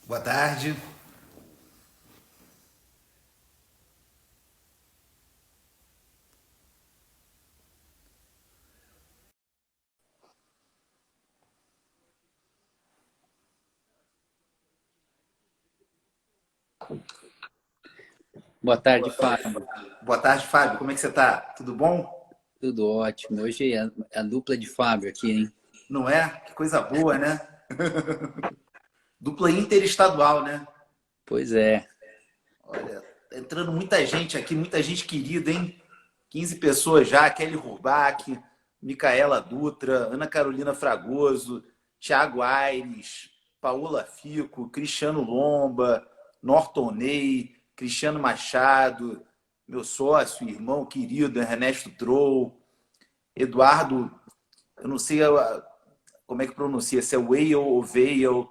Boa tarde. Boa tarde, Fábio. Boa tarde, Fábio. Como é que você tá? Tudo bom? Tudo ótimo. Hoje é a dupla de Fábio aqui, hein? Não é? Que coisa boa, né? Dupla interestadual, né? Pois é. Olha, tá entrando muita gente aqui, muita gente querida, hein? 15 pessoas já. Kelly Rurbach, Micaela Dutra, Ana Carolina Fragoso, Thiago Aires, Paola Fico, Cristiano Lomba, Norton Ney, Cristiano Machado, meu sócio, irmão querido, Ernesto Troll, Eduardo, eu não sei como é que pronuncia, se é Whale ou Vale,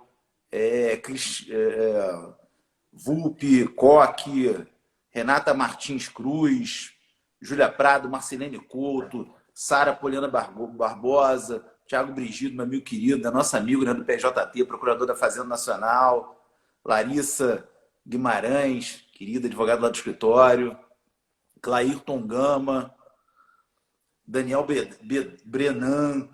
Vulpe, Coque, Renata Martins Cruz, Júlia Prado, Marcelene Couto, Sara Poliana Barbosa, Thiago Brigido, meu amigo querido, nosso amigo, né, do PJT, procurador da Fazenda Nacional, Larissa Guimarães, querida, advogada lá do escritório, Clairton Gama, Daniel Brenan,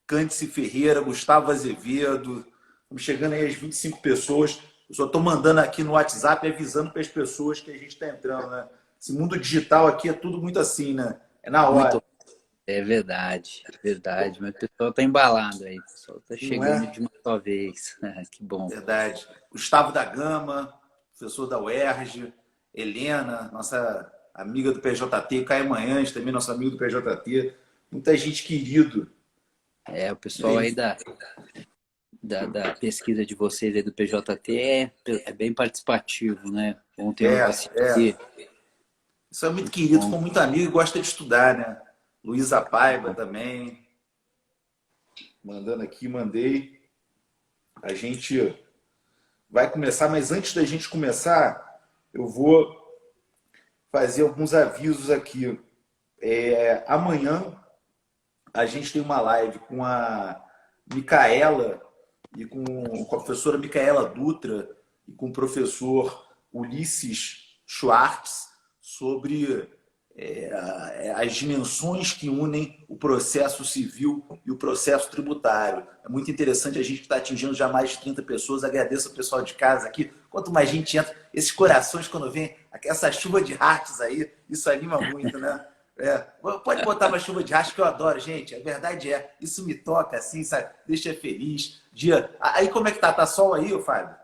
Cândice Ferreira, Gustavo Azevedo. Estamos chegando aí às 25 pessoas. Eu só estou mandando aqui no WhatsApp avisando para as pessoas que a gente está entrando, né? Esse mundo digital aqui é tudo muito assim, né? É na hora. Muito. É verdade, verdade. Mas o pessoal tá embalado aí. O pessoal tá Não chegando é? de uma só vez. Que bom. Verdade. Gustavo da Gama, professor da UERJ, Helena, nossa amiga do PJT, Caio Manhães, também nosso amigo do PJT. Muita gente querido. É, o pessoal Né? aí da pesquisa de vocês aí do PJT é bem participativo, né? Ontem É, eu é. assisti. Isso é muito Muito querido, bom. ficou muito amigo e gosta de estudar, né? Luísa Paiva também, mandando aqui, mandei. A gente vai começar, mas antes da gente começar, eu vou fazer alguns avisos aqui. Amanhã a gente tem uma live com a Micaela e com a professora Micaela Dutra e com o professor Ulisses Schwartz sobre as dimensões que unem o processo civil e o processo tributário. É muito interessante a gente estar atingindo já mais de 30 pessoas. Agradeço ao pessoal de casa aqui. Quanto mais gente entra, esses corações, quando vem essa chuva de hearts aí, isso anima muito, né? É, pode botar uma chuva de hearts que eu adoro, gente. A verdade é, isso me toca assim, sabe? Deixa feliz. Dia. Aí como é que tá? Tá sol aí, ô Fábio?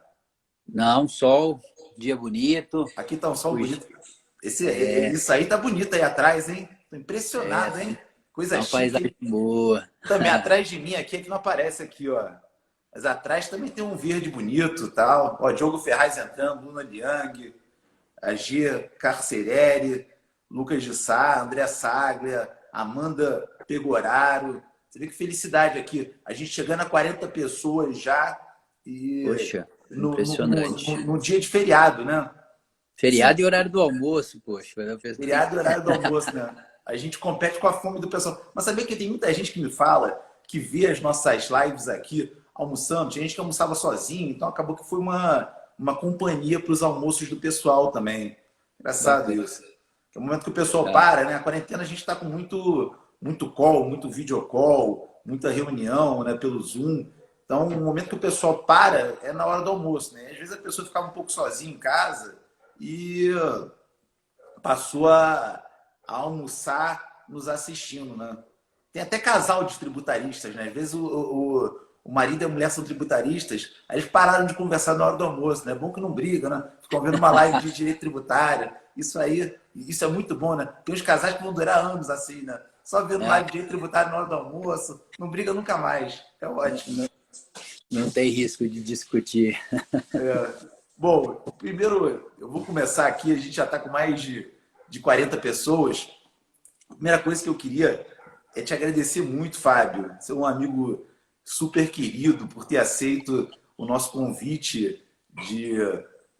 Não, sol, dia bonito. Aqui tá um sol Hoje bonito. Isso aí tá bonito aí atrás, hein? Tô impressionado, hein? tá Coisa uma paisagem chique. boa. Também atrás de mim aqui é que não aparece aqui, ó. Mas atrás também tem um verde bonito, tal. Ó, Diogo Ferraz entrando, Luna Liang, a G Carcereri, Lucas de Sá, André Saglia, Amanda Pegoraro. Você vê que felicidade aqui. A gente chegando a 40 pessoas já e Poxa, no, impressionante. no dia de feriado, né? Feriado Sim, e horário do almoço, poxa. feriado e horário do almoço, né? A gente compete com a fome do pessoal. Mas sabia que tem muita gente que me fala que vê as nossas lives aqui almoçando. Tinha gente que almoçava sozinho, então acabou que foi uma companhia para os almoços do pessoal também. Engraçado Bacana, isso. É o momento que o pessoal legal. para, né? A quarentena a gente está com muito call, muito video call, muita reunião, né? Pelo Zoom. Então, o momento que o pessoal para é na hora do almoço, né? Às vezes a pessoa ficava um pouco sozinha em casa e passou a almoçar nos assistindo, né? Tem até casal de tributaristas, né? Às vezes o marido e a mulher são tributaristas, aí eles pararam de conversar na hora do almoço, né? É bom que não briga, né? Ficam vendo uma live de direito tributário. Isso aí, isso é muito bom, né? Tem uns casais que vão durar anos assim, né? Só vendo Ah, live de direito tributário na hora do almoço, não briga nunca mais. É não, ótimo. não tem risco de discutir. Bom, primeiro eu vou começar aqui, a gente já está com mais de 40 pessoas. A primeira coisa que eu queria é te agradecer muito, Fábio. Você é um amigo super querido por ter aceito o nosso convite de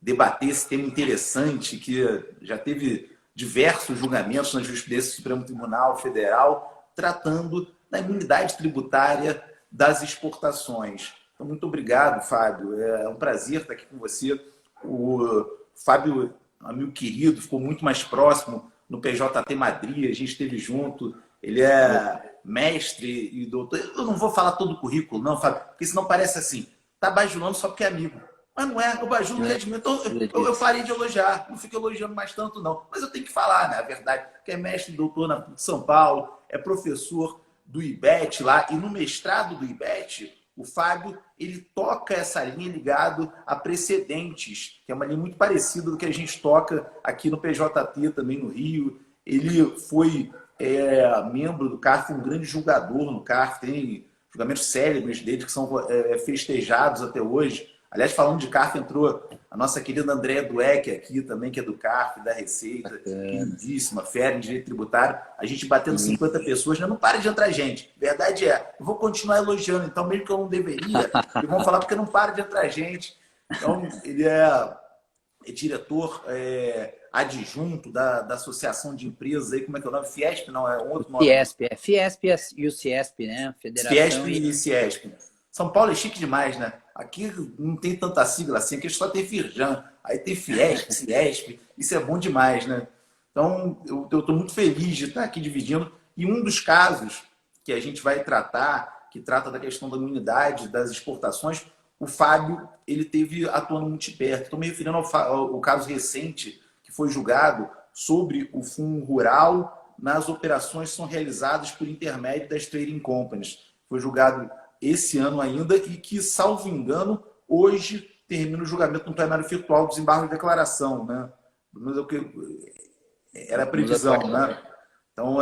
debater esse tema interessante que já teve diversos julgamentos na jurisprudência do Supremo Tribunal Federal tratando da imunidade tributária das exportações. Então, muito obrigado, Fábio. É um prazer estar aqui com você. O Fábio, amigo querido, ficou muito mais próximo no PJT Madrid, a gente esteve junto. Ele é mestre e doutor. Eu não vou falar todo o currículo, não, Fábio, porque senão parece assim, tá bajulando só porque é amigo. Mas não é, eu bajulo É, rendimento. Então, nada eu disso. parei de elogiar, não fico elogiando mais tanto, não. Mas eu tenho que falar, né? A verdade, que é mestre e doutor na PUC São Paulo, é professor do IBET lá, e no mestrado do IBET, o Fábio, ele toca essa linha ligado a precedentes, que é uma linha muito parecida do que a gente toca aqui no PJT, também no Rio. Ele foi membro do CARF, um grande julgador no CARF, tem julgamentos célebres dele que são festejados até hoje. Aliás, falando de CARF, entrou a nossa querida Andréa Dueck aqui também, que é do CARF, da Receita, Bacana. queridíssima, fera em Direito Tributário. A gente batendo Sim. 50 pessoas, já não para de entrar gente. Verdade eu vou continuar elogiando, então mesmo que eu não deveria, e vão falar porque não para de entrar gente. Então, ele é diretor adjunto da Associação de Empresas, aí, como é que é o nome? Fiesp? Não, é um O outro nome. Fiesp, Fiesp e o Ciesp, né? Fiesp Federação e e Ciesp. São Paulo é chique demais, né? Aqui não tem tanta sigla assim, aqui só tem Firjan, aí tem Fiesp, Ciesp, isso é bom demais, né? Então, eu estou muito feliz de estar aqui dividindo. E um dos casos que a gente vai tratar, que trata da questão da imunidade das exportações, o Fábio, ele teve atuando muito de perto. Estou me referindo ao caso recente que foi julgado sobre o Fundo Rural nas operações que são realizadas por intermédio das trading companies. Foi julgado esse ano ainda e que, salvo engano, hoje termina o julgamento no plenário virtual do desembargo de declaração, né? Mas é o que era a vamos previsão, aguardar. né? Então,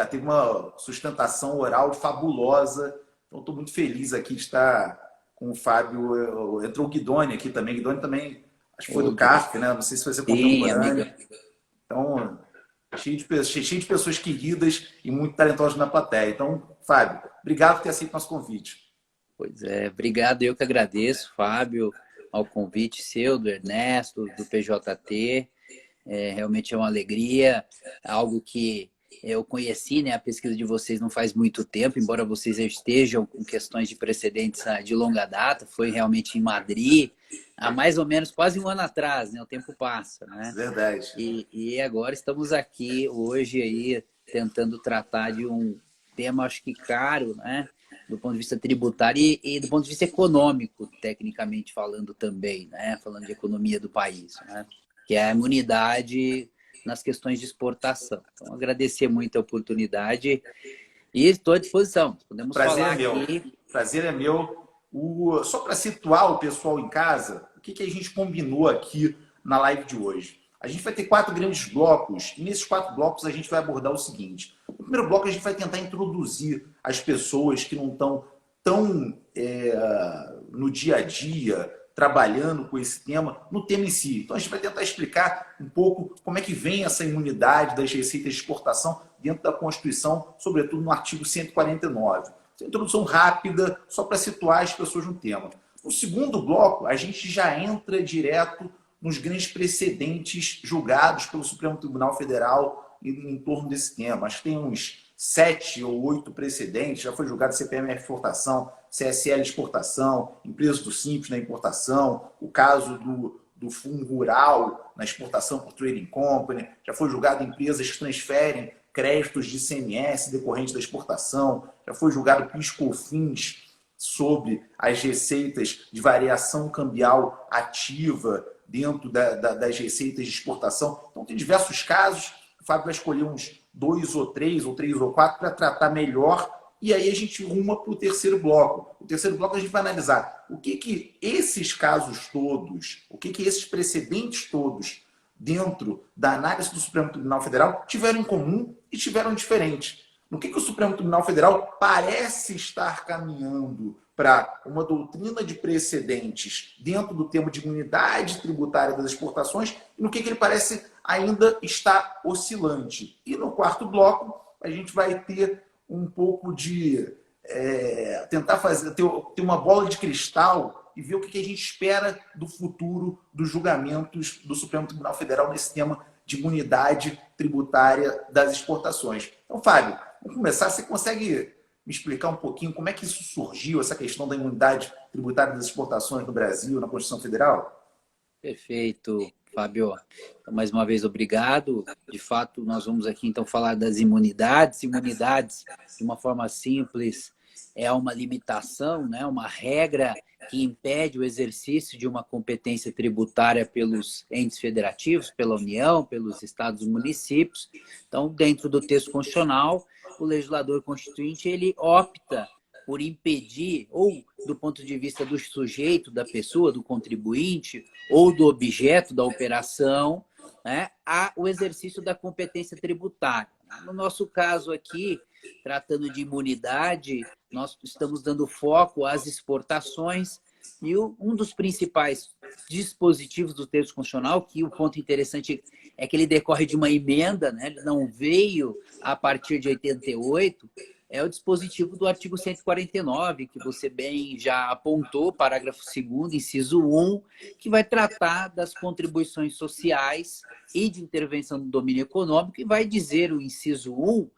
teve uma sustentação oral fabulosa. Então, estou muito feliz aqui de estar com o Fábio. Entrou o Guidoni aqui também. Guidoni também, acho que foi do CARF, né? Não sei se vai ser Sim, amiga. contemporâneo. Então, cheio de pessoas queridas e muito talentosas na plateia. Então, Fábio, obrigado por ter aceito nosso convite. Pois é, obrigado. Eu que agradeço, Fábio, ao convite seu, do Ernesto, do PJT. Realmente é uma alegria, algo que eu conheci, né, a pesquisa de vocês não faz muito tempo, embora vocês já estejam com questões de precedentes de longa data, foi realmente em Madrid, há mais ou menos quase um ano atrás, né, o tempo passa, né? Verdade. E agora estamos aqui hoje aí tentando tratar de um tema, acho que caro, né? Do ponto de vista tributário e do ponto de vista econômico, tecnicamente falando também, né? Falando de economia do país, né? Que é a imunidade nas questões de exportação. Então, agradecer muito a oportunidade e estou à disposição. Podemos Prazer falar é meu. aqui. Prazer é meu. Só para situar o pessoal em casa, o que a gente combinou aqui na live de hoje? A gente vai ter 4 grandes blocos, e nesses 4 blocos a gente vai abordar o seguinte. No primeiro bloco, a gente vai tentar introduzir as pessoas que não estão tão no dia a dia, trabalhando com esse tema, no tema em si. Então, a gente vai tentar explicar um pouco como é que vem essa imunidade das receitas de exportação dentro da Constituição, sobretudo no artigo 149. Essa introdução rápida, só para situar as pessoas no tema. No segundo bloco, a gente já entra direto nos grandes precedentes julgados pelo Supremo Tribunal Federal em torno desse tema. Acho que tem uns 7 ou 8 precedentes, já foi julgado CPMF exportação, CSL exportação, empresas do Simples na importação, o caso do Fundo Rural na exportação por Trading Company, já foi julgado empresas que transferem créditos de ICMS decorrentes da exportação, já foi julgado PIS/COFINS sobre as receitas de variação cambial ativa dentro das receitas de exportação. Então, tem diversos casos. O Fábio vai escolher uns 2 ou 3 ou 4 para tratar melhor. E aí a gente ruma para o terceiro bloco. O terceiro bloco a gente vai analisar o que esses casos todos, o que esses precedentes todos dentro da análise do Supremo Tribunal Federal tiveram em comum e tiveram diferente. No que o Supremo Tribunal Federal parece estar caminhando para uma doutrina de precedentes dentro do tema de imunidade tributária das exportações e no que ele parece ainda estar oscilante. E no quarto bloco, a gente vai ter um pouco de tentar ter uma bola de cristal e ver o que a gente espera do futuro dos julgamentos do Supremo Tribunal Federal nesse tema de imunidade tributária das exportações. Então, Fábio, vamos começar. Você consegue me explicar um pouquinho como é que isso surgiu, essa questão da imunidade tributária das exportações no Brasil, na Constituição Federal? Perfeito, Fábio. Então, mais uma vez, obrigado. De fato, nós vamos aqui então falar das imunidades. Imunidades, de uma forma simples, é uma limitação, né? Uma regra que impede o exercício de uma competência tributária pelos entes federativos, pela União, pelos estados e municípios. Então, dentro do texto constitucional, o legislador constituinte ele opta por impedir, ou do ponto de vista do sujeito, da pessoa, do contribuinte, ou do objeto da operação, né, o exercício da competência tributária. No nosso caso aqui, tratando de imunidade, nós estamos dando foco às exportações e um dos principais dispositivos do texto constitucional, que o ponto interessante é que ele decorre de uma emenda, né, ele não veio a partir de 88, é o dispositivo do artigo 149, que você bem já apontou, parágrafo 2º, inciso 1, que vai tratar das contribuições sociais e de intervenção no domínio econômico, e vai dizer o inciso 1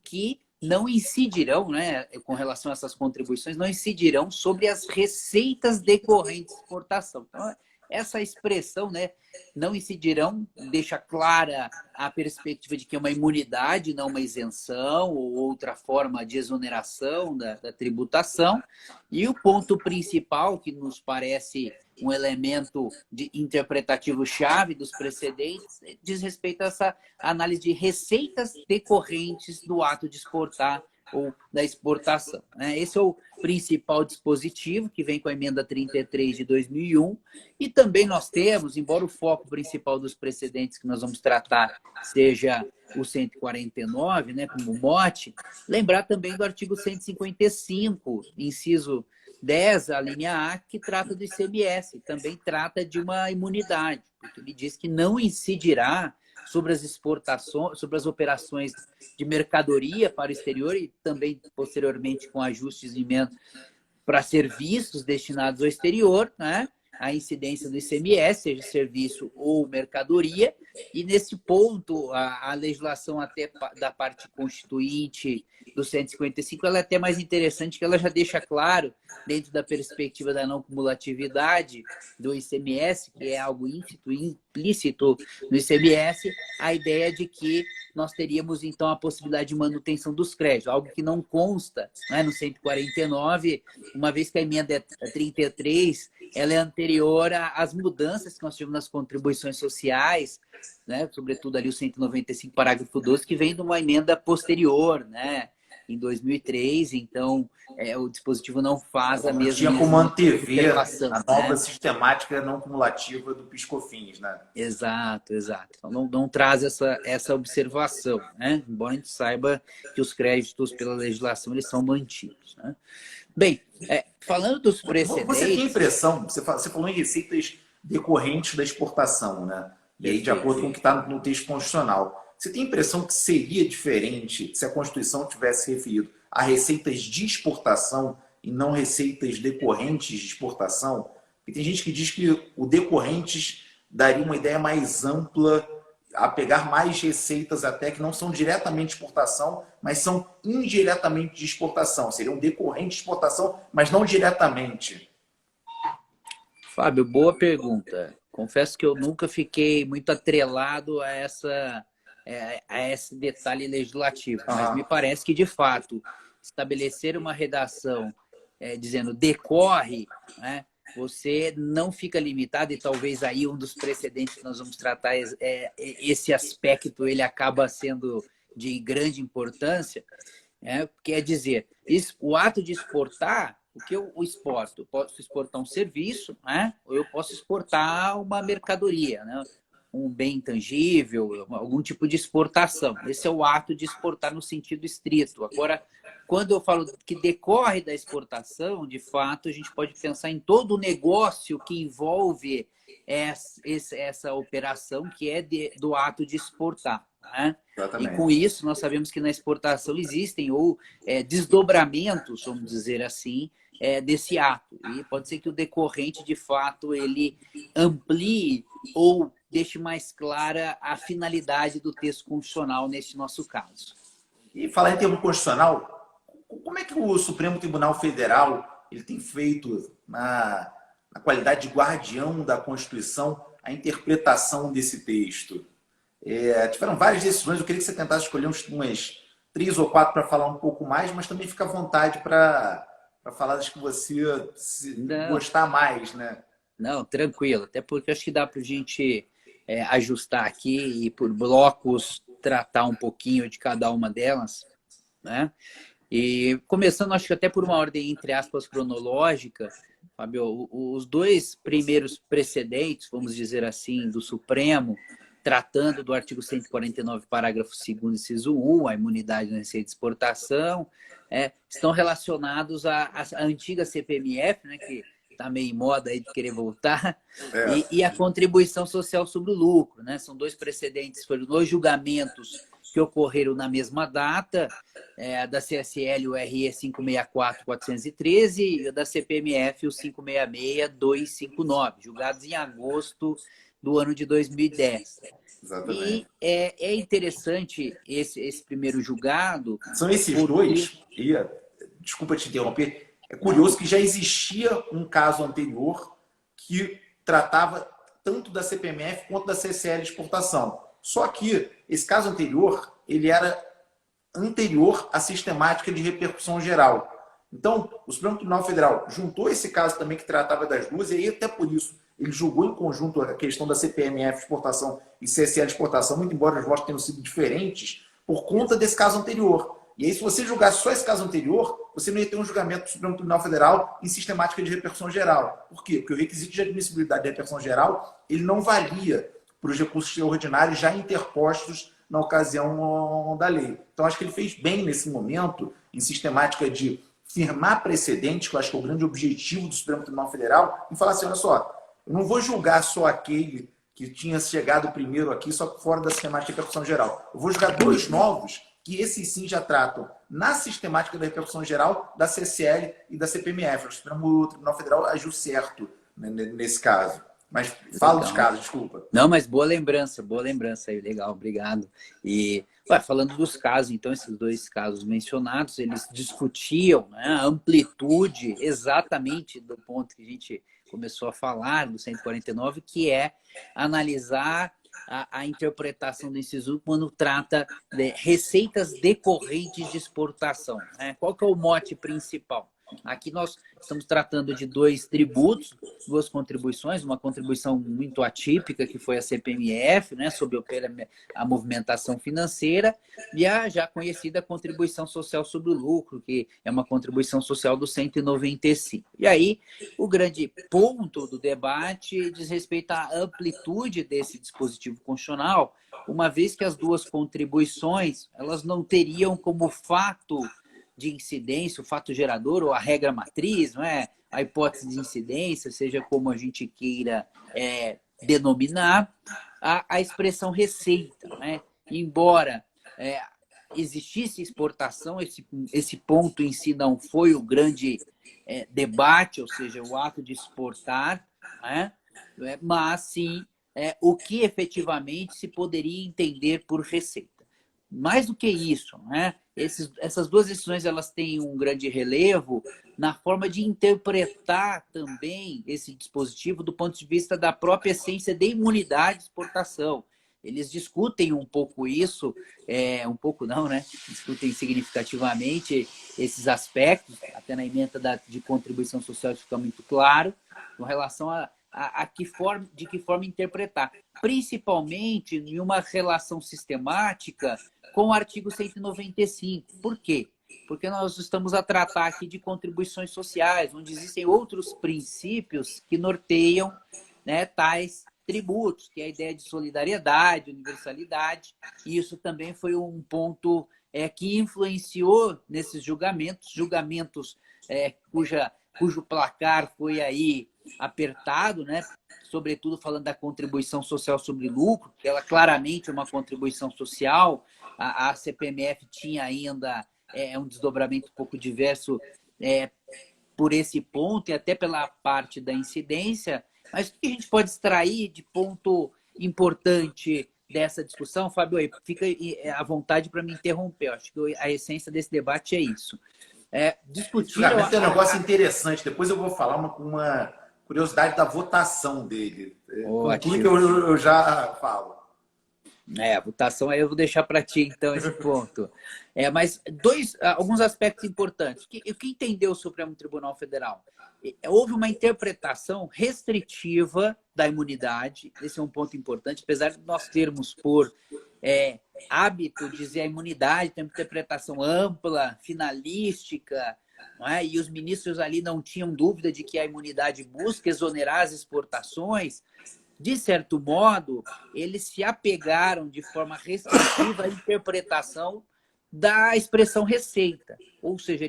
que não incidirão, né, com relação a essas contribuições, não incidirão sobre as receitas decorrentes de exportação. Então, essa expressão, né, não incidirão, deixa clara a perspectiva de que é uma imunidade, não uma isenção ou outra forma de exoneração da tributação. E o ponto principal, que nos parece um elemento interpretativo-chave dos precedentes, diz respeito a essa análise de receitas decorrentes do ato de exportar ou da exportação. Esse é o principal dispositivo que vem com a emenda 33 de 2001 e também nós temos, embora o foco principal dos precedentes que nós vamos tratar seja o 149, né, como mote, lembrar também do artigo 155, inciso 10, a linha A, que trata do ICMS, também trata de uma imunidade, porque ele diz que não incidirá sobre as exportações, sobre as operações de mercadoria para o exterior e também, posteriormente, com ajustes de emenda para serviços destinados ao exterior, né? A incidência do ICMS, seja serviço ou mercadoria, e nesse ponto a legislação até da parte constituinte do 155 ela é até mais interessante, que ela já deixa claro, dentro da perspectiva da não cumulatividade do ICMS, que é algo implícito no ICMS, a ideia de que nós teríamos, então, a possibilidade de manutenção dos créditos, algo que não consta, né, no 149, uma vez que a emenda é 33, ela é anterior às mudanças que nós tivemos nas contribuições sociais, né, sobretudo ali o 195, parágrafo 12, que vem de uma emenda posterior, né, em 2003, então o dispositivo não faz a mesma... Tinha como antever a nova, né, sistemática não cumulativa do PIS/COFINS, né? Exato. Então, não traz essa observação, né? Embora a gente saiba que os créditos pela legislação eles são mantidos, né? Bem, falando dos precedentes... Você tem a impressão, você falou em receitas decorrentes da exportação, né? E aí, de acordo com o que está no texto constitucional, você tem a impressão que seria diferente se a Constituição tivesse referido a receitas de exportação e não receitas decorrentes de exportação? Porque tem gente que diz que o decorrentes daria uma ideia mais ampla, a pegar mais receitas até que não são diretamente de exportação, mas são indiretamente de exportação. Seriam decorrentes de exportação, mas não diretamente. Fábio, boa pergunta. Confesso que eu nunca fiquei muito atrelado a esse detalhe legislativo, mas me parece que, de fato, estabelecer uma redação dizendo decorre, né, você não fica limitado, e talvez aí um dos precedentes que nós vamos tratar, esse aspecto ele acaba sendo de grande importância, quer dizer, o ato de exportar, o que eu exporto? Eu posso exportar um serviço, né? Ou eu posso exportar uma mercadoria, né? Um bem intangível, algum tipo de exportação. Esse é o ato de exportar no sentido estrito. Agora, quando eu falo que decorre da exportação, de fato, a gente pode pensar em todo o negócio que envolve essa operação, que é do ato de exportar. Né? E com isso, nós sabemos que na exportação existem desdobramentos, vamos dizer assim, desse ato. E pode ser que o decorrente, de fato, ele amplie ou deixe mais clara a finalidade do texto constitucional neste nosso caso. E falar em termo constitucional, como é que o Supremo Tribunal Federal ele tem feito na qualidade de guardião da Constituição a interpretação desse texto? Tiveram várias decisões, eu queria que você tentasse escolher umas 3 ou 4 para falar um pouco mais, mas também fica à vontade para falar das que você Não, gostar mais, né? não, tranquilo. Até porque acho que dá para a gente ajustar aqui e por blocos tratar um pouquinho de cada uma delas, né? E começando, acho que até por uma ordem, entre aspas, cronológica, Fábio, os dois primeiros precedentes, vamos dizer assim, do Supremo, tratando do artigo 149, parágrafo 2º, inciso 1, a imunidade na receita de exportação, estão relacionados à antiga CPMF, né, que está meio em moda aí de querer voltar, e a contribuição social sobre o lucro, né? São dois precedentes, foram dois julgamentos que ocorreram na mesma data, da CSL, o RE 564-413, e da CPMF, o 566-259, julgados em agosto do ano de 2010. Exatamente. E é interessante esse primeiro julgado. São esses Porque... dois, e desculpa te interromper, é Não, curioso que já existia um caso anterior que tratava tanto da CPMF quanto da CSL exportação. Só que esse caso anterior, ele era anterior à sistemática de repercussão geral. Então, o Supremo Tribunal Federal juntou esse caso também que tratava das duas, e aí até por isso ele julgou em conjunto a questão da CPMF exportação e CSL exportação, muito embora os votos tenham sido diferentes, por conta desse caso anterior. E aí, se você julgasse só esse caso anterior, você não ia ter um julgamento do Supremo Tribunal Federal em sistemática de repercussão geral. Por quê? Porque o requisito de admissibilidade de repercussão geral ele não valia para os recursos extraordinários já interpostos na ocasião da lei. Então, acho que ele fez bem nesse momento, em sistemática de firmar precedentes, que eu acho que é o grande objetivo do Supremo Tribunal Federal, e falar assim, olha só, eu não vou julgar só aquele que tinha chegado primeiro aqui, só fora da sistemática de repercussão geral. Eu vou julgar dois novos, que esses sim já tratam na sistemática da repercussão geral da CCL e da CPMF. O Supremo Tribunal Federal agiu certo, né, nesse caso. Mas fala dos casos, desculpa. Não, mas boa lembrança aí, legal, obrigado. E falando dos casos, então, esses dois casos mencionados, eles discutiam, né, a amplitude exatamente do ponto que a gente começou a falar, do 149, que é analisar a interpretação do inciso quando trata de receitas decorrentes de exportação, né? Qual que é o mote principal? Aqui nós estamos tratando de dois tributos, duas contribuições, uma contribuição muito atípica, que foi a CPMF, né, sobre a movimentação financeira, e a já conhecida contribuição social sobre o lucro, que é uma contribuição social do 195. E aí, o grande ponto do debate diz respeito à amplitude desse dispositivo constitucional, uma vez que as duas contribuições elas não teriam como fato de incidência, o fato gerador ou a regra matriz, não é? A hipótese de incidência, seja como a gente queira denominar, a expressão receita, né? Embora existisse exportação, esse ponto em si não foi o grande debate, ou seja, o ato de exportar, né? Mas sim o que efetivamente se poderia entender por receita. Mais do que isso, né? Essas duas decisões elas têm um grande relevo na forma de interpretar também esse dispositivo do ponto de vista da própria essência de imunidade de exportação. Eles discutem um pouco isso, um pouco não, né? Discutem significativamente esses aspectos, até na emenda de contribuição social isso fica muito claro, com relação de que forma interpretar, principalmente em uma relação sistemática com o artigo 195. Por quê? Porque nós estamos a tratar aqui de contribuições sociais, onde existem outros princípios que norteiam, né, tais tributos, que é a ideia de solidariedade, universalidade, e isso também foi um ponto que influenciou nesses julgamentos cujo placar foi aí apertado, né? Sobretudo falando da contribuição social sobre lucro, que ela claramente é uma contribuição social. A CPMF tinha ainda um desdobramento um pouco diverso por esse ponto e até pela parte da incidência. Mas o que a gente pode extrair de ponto importante dessa discussão? Fábio, aí, fica à vontade para me interromper. Eu acho que a essência desse debate é isso. discutiram... Julgamento é um negócio interessante. Depois eu vou falar uma curiosidade da votação dele. Conclui que eu já falo. A votação aí eu vou deixar para ti, então, esse ponto. Mas alguns aspectos importantes. O que entendeu o Supremo Tribunal Federal? Houve uma interpretação restritiva da imunidade, esse é um ponto importante, apesar de nós termos por hábito dizer a imunidade tem uma interpretação ampla, finalística, não é? E os ministros ali não tinham dúvida de que a imunidade busca exonerar as exportações. De certo modo, eles se apegaram de forma restritiva à interpretação da expressão receita. Ou seja,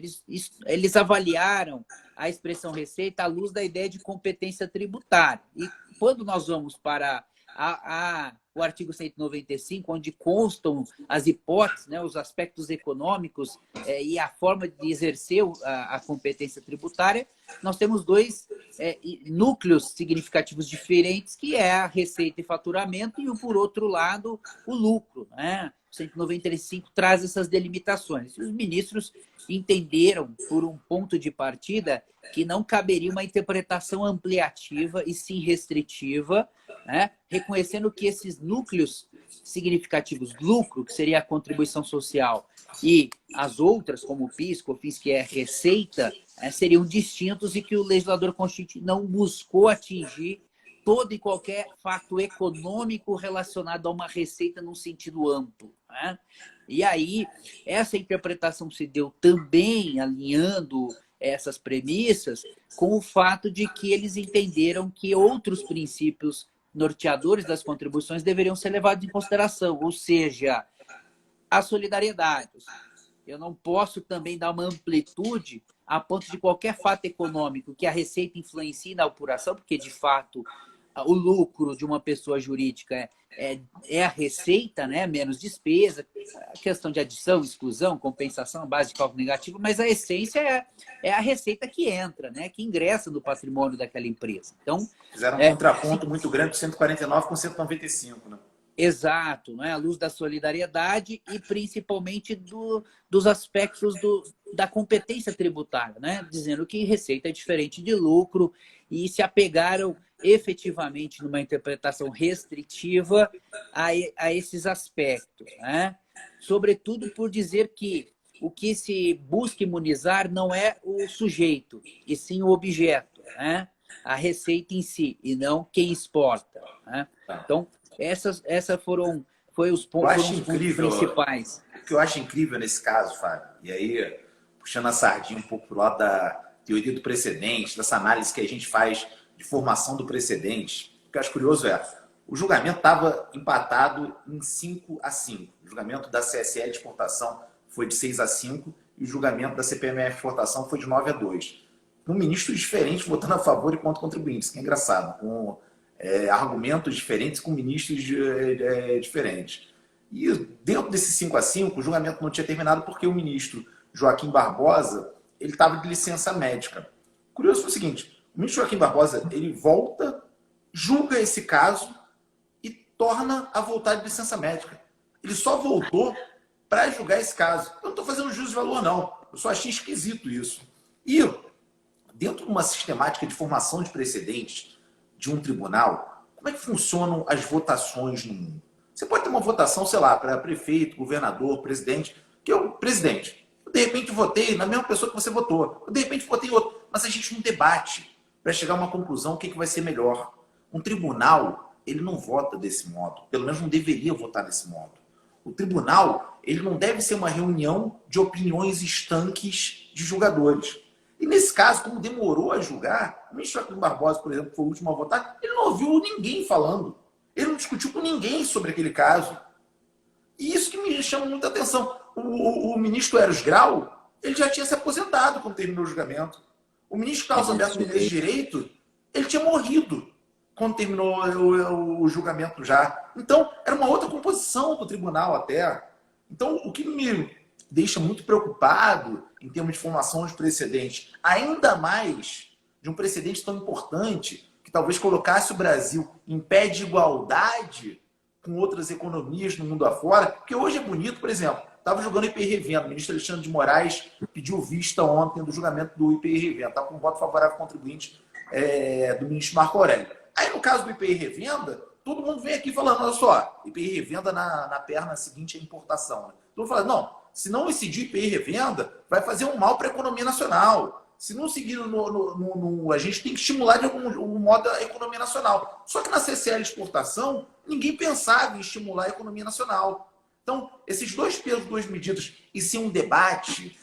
eles avaliaram a expressão receita à luz da ideia de competência tributária. E quando nós vamos para o artigo 195, onde constam as hipóteses, né, os aspectos econômicos e a forma de exercer a competência tributária, nós temos dois núcleos significativos diferentes, que é a receita e faturamento, e, por outro lado, o lucro, né? O 195 traz essas delimitações. E os ministros entenderam, por um ponto de partida, que não caberia uma interpretação ampliativa e sim restritiva, né? Reconhecendo que esses núcleos significativos, lucro, que seria a contribuição social, e as outras, como o PIS, COFINS, que é receita, seriam distintos e que o legislador constituinte não buscou atingir todo e qualquer fato econômico relacionado a uma receita num sentido amplo, né? E aí, essa interpretação se deu também alinhando essas premissas com o fato de que eles entenderam que outros princípios norteadores das contribuições deveriam ser levados em consideração, ou seja, a solidariedade. Eu não posso também dar uma amplitude a ponto de qualquer fato econômico que a receita influencie na apuração, porque, de fato, o lucro de uma pessoa jurídica é a receita, né? Menos despesa, a questão de adição, exclusão, compensação, base de cálculo negativo, mas a essência é a receita que entra, né? Que ingressa no patrimônio daquela empresa. Então, fizeram um contraponto muito grande de 149 com 195, né? Exato, né? À luz da solidariedade e principalmente dos aspectos da competência tributária, né? Dizendo que receita é diferente de lucro, e se apegaram efetivamente numa interpretação restritiva a esses aspectos, né? Sobretudo por dizer que o que se busca imunizar não é o sujeito, e sim o objeto, né? A receita em si, e não quem exporta, né? Então, foram os pontos principais. O que eu acho incrível nesse caso, Fábio, e aí puxando a sardinha um pouco para o lado da teoria do precedente, dessa análise que a gente faz de formação do precedente, o que eu acho curioso o julgamento estava empatado em 5-5. O julgamento da CSL de exportação foi de 6-5 e o julgamento da CPMF de exportação foi de 9-2. Com ministros diferentes votando a favor e contra contribuintes, que é engraçado, com argumentos diferentes, com ministros diferentes. E dentro desse 5-5, o julgamento não tinha terminado porque o ministro Joaquim Barbosa ele estava de licença médica. Curioso foi o seguinte, o ministro Joaquim Barbosa ele volta, julga esse caso e torna a voltar de licença médica. Ele só voltou para julgar esse caso. Eu não estou fazendo juízo de valor, não. Eu só achei esquisito isso. E dentro de uma sistemática de formação de precedentes de um tribunal, como é que funcionam as votações no mundo? Você pode ter uma votação, sei lá, para prefeito, governador, presidente, que eu, presidente, eu, de repente votei na mesma pessoa que você votou, eu, de repente votei em outro, mas a gente não debate para chegar a uma conclusão, o que vai ser melhor. Um tribunal, ele não vota desse modo, pelo menos não deveria votar desse modo. O tribunal, ele não deve ser uma reunião de opiniões estanques de julgadores. E nesse caso, como demorou a julgar, o ministro Joaquim Barbosa, por exemplo, que foi o último a votar, ele não ouviu ninguém falando. Ele não discutiu com ninguém sobre aquele caso. E isso que me chama muita atenção. O ministro Eros Grau, ele já tinha se aposentado quando terminou o julgamento. O ministro Carlos Alberto Menezes de Direito, ele tinha morrido quando terminou o julgamento já. Então, era uma outra composição do tribunal até. Então, o que me deixa muito preocupado em termos de formação de precedentes, ainda mais de um precedente tão importante, que talvez colocasse o Brasil em pé de igualdade com outras economias no mundo afora, porque hoje é bonito, por exemplo, estava julgando o IPI Revenda. O ministro Alexandre de Moraes pediu vista ontem do julgamento do IPI Revenda. Estava com voto favorável contribuinte do ministro Marco Aurélio. Aí, no caso do IPI Revenda, todo mundo vem aqui falando, olha só, IPI Revenda na perna seguinte é importação. Né? Todo mundo fala, não, se não incidir IPI Revenda, vai fazer um mal para a economia nacional. Se não seguir a gente tem que estimular de algum modo a economia nacional. Só que na CCL Exportação, ninguém pensava em estimular a economia nacional. Então, esses dois pesos, duas medidas, e sim um debate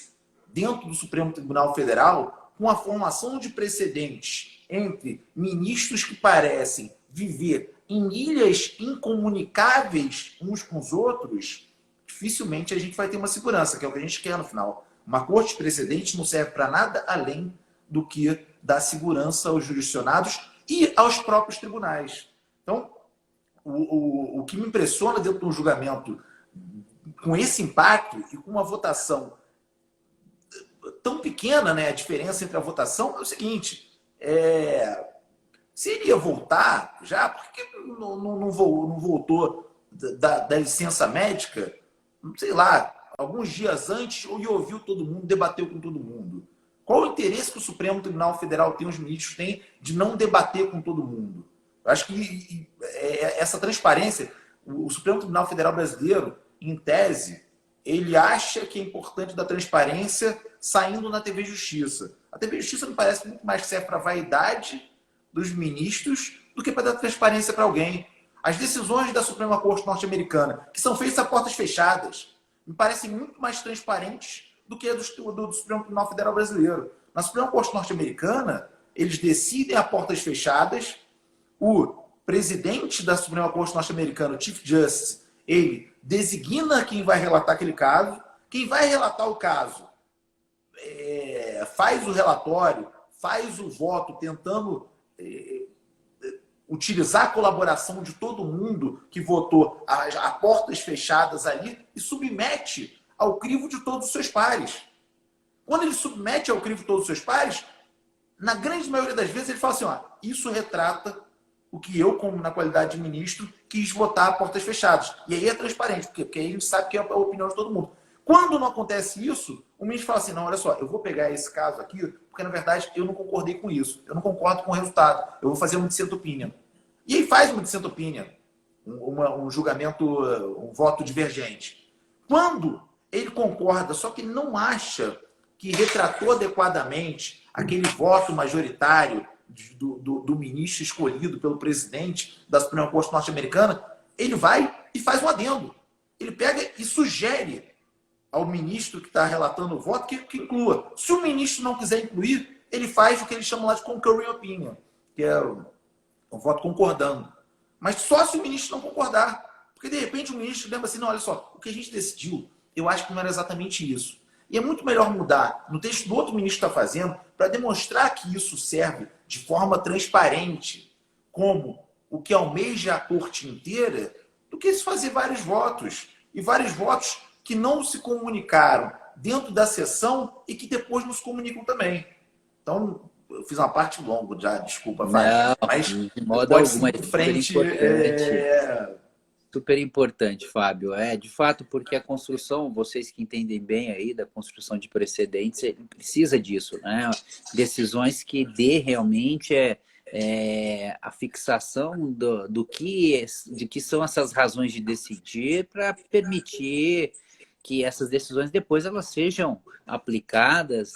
dentro do Supremo Tribunal Federal, com a formação de precedentes entre ministros que parecem viver em ilhas incomunicáveis uns com os outros, dificilmente a gente vai ter uma segurança, que é o que a gente quer no final. Uma corte de precedentes não serve para nada além do que dar segurança aos jurisdicionados e aos próprios tribunais. Então, o que me impressiona dentro de um julgamento com esse impacto e com uma votação tão pequena, né, a diferença entre a votação, é o seguinte, se ele ia voltar já, por que não voltou da licença médica, sei lá, alguns dias antes, e ouviu todo mundo, debateu com todo mundo? Qual o interesse que o Supremo Tribunal Federal tem, os ministros têm, de não debater com todo mundo? Eu acho que essa transparência, o Supremo Tribunal Federal brasileiro, em tese, ele acha que é importante da transparência saindo na TV Justiça. A TV Justiça me parece muito mais que serve para a vaidade dos ministros do que para dar transparência para alguém. As decisões da Suprema Corte norte-americana, que são feitas a portas fechadas, me parecem muito mais transparentes do que a do Supremo Tribunal Federal brasileiro. Na Suprema Corte norte-americana, eles decidem a portas fechadas, o presidente da Suprema Corte norte-americana, o Chief Justice, ele designa quem vai relatar aquele caso, quem vai relatar o caso faz o relatório, faz o voto tentando utilizar a colaboração de todo mundo que votou a portas fechadas ali e submete ao crivo de todos os seus pares. Quando ele submete ao crivo de todos os seus pares, na grande maioria das vezes ele fala assim, isso retrata o que eu, como na qualidade de ministro, quis votar a portas fechadas. E aí é transparente, porque aí a gente sabe que é a opinião de todo mundo. Quando não acontece isso, o ministro fala assim, não, olha só, eu vou pegar esse caso aqui, porque na verdade eu não concordei com isso, eu não concordo com o resultado, eu vou fazer um dissent opinion. E aí faz um dissent opinion, um julgamento, um voto divergente. Quando ele concorda, só que ele não acha que retratou adequadamente aquele voto majoritário do ministro escolhido pelo presidente da Suprema Corte norte-americana, ele vai e faz um adendo. Ele pega e sugere ao ministro que está relatando o voto que inclua. Se o ministro não quiser incluir, ele faz o que eles chamam lá de concurring opinion, que é o voto concordando. Mas só se o ministro não concordar. Porque, de repente, o ministro lembra assim, não, olha só, o que a gente decidiu, eu acho que não era exatamente isso. E é muito melhor mudar no texto do outro ministro está fazendo para demonstrar que isso serve de forma transparente como o que almeja a corte inteira do que se fazer vários votos. E vários votos que não se comunicaram dentro da sessão e que depois nos comunicam também. Então, eu fiz uma parte longa já, desculpa, Não, mas de modo pode algum, seguir em frente. Super importante, Fábio. De fato, porque a construção, vocês que entendem bem aí da construção de precedentes, precisa disso, né? Decisões que dê realmente a fixação de que são essas razões de decidir para permitir que essas decisões depois elas sejam aplicadas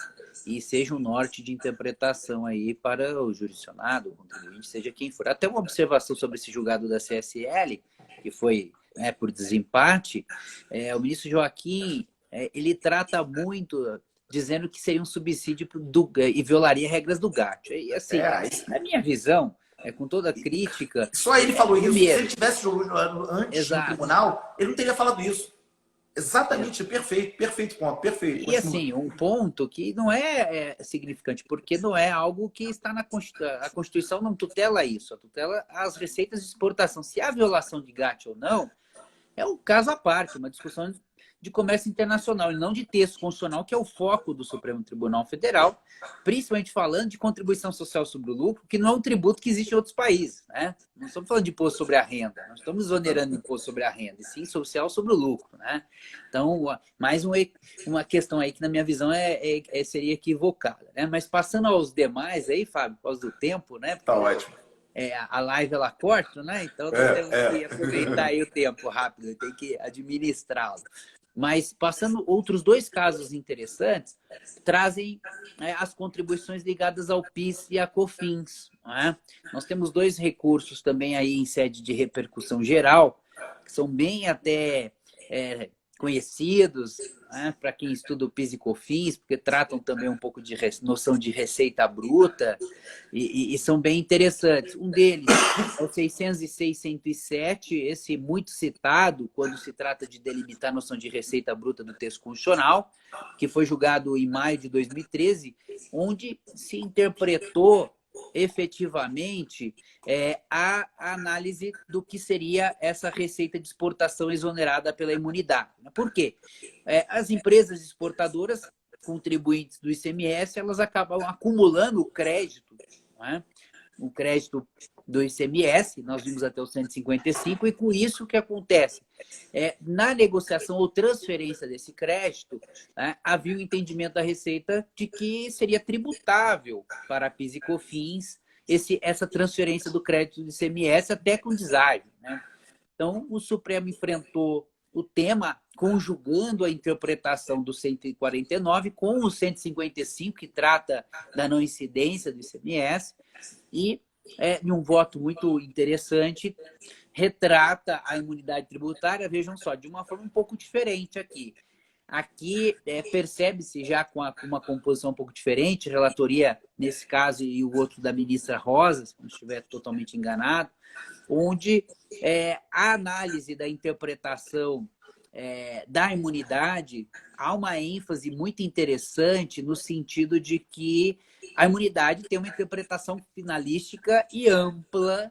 e seja um norte de interpretação aí para o jurisdicionado, o contribuinte, seja quem for. Até uma observação sobre esse julgado da CSL, que foi por desempate, o ministro Joaquim, ele trata muito, dizendo que seria um subsídio e violaria regras do GATT. E assim, na minha visão, com toda a crítica... Só ele falou isso. Primeiro, se ele tivesse julgado antes no tribunal, ele não teria falado isso. Exatamente, perfeito ponto, perfeito. E assim, um ponto que não é significante, porque não é algo que está na Constituição. A Constituição não tutela isso, tutela as receitas de exportação. Se há violação de GATT ou não, é um caso à parte, uma discussão de comércio internacional, e não de texto constitucional, que é o foco do Supremo Tribunal Federal, principalmente falando de contribuição social sobre o lucro, que não é um tributo que existe em outros países, né? Não estamos falando de imposto sobre a renda, não estamos exonerando imposto sobre a renda, e sim social sobre o lucro, né? Então, mais uma questão aí que, na minha visão, seria equivocada, né? Mas passando aos demais aí, Fábio, por causa do tempo, né? Tá ótimo. A live ela corta, né? Então nós temos que aproveitar aí o tempo rápido, tem que administrá-lo. Mas passando outros dois casos interessantes, trazem as contribuições ligadas ao PIS e à COFINS. Né? Nós temos dois recursos também aí em sede de repercussão geral, que são bem até conhecidos, né, para quem estuda o PIS e COFINS, porque tratam também um pouco de noção de receita bruta e são bem interessantes. Um deles é o 606 107, esse muito citado quando se trata de delimitar a noção de receita bruta do texto constitucional, que foi julgado em maio de 2013, onde se interpretou efetivamente a análise do que seria essa receita de exportação exonerada pela imunidade. Por quê? As empresas exportadoras, contribuintes do ICMS, elas acabam acumulando o crédito, não é? O crédito do ICMS, nós vimos até o 155, e com isso o que acontece? Na negociação ou transferência desse crédito, havia o entendimento da Receita de que seria tributável para PIS e COFINS essa transferência do crédito do ICMS até com deságio, né? Então, o Supremo enfrentou o tema conjugando a interpretação do 149 com o 155, que trata da não incidência do ICMS, e, em um voto muito interessante, retrata a imunidade tributária, vejam só, de uma forma um pouco diferente aqui. Aqui percebe-se já com uma composição um pouco diferente, relatoria nesse caso e o outro da ministra Rosa, se não estiver totalmente enganado, onde a análise da interpretação da imunidade há uma ênfase muito interessante no sentido de que a imunidade tem uma interpretação finalística e ampla,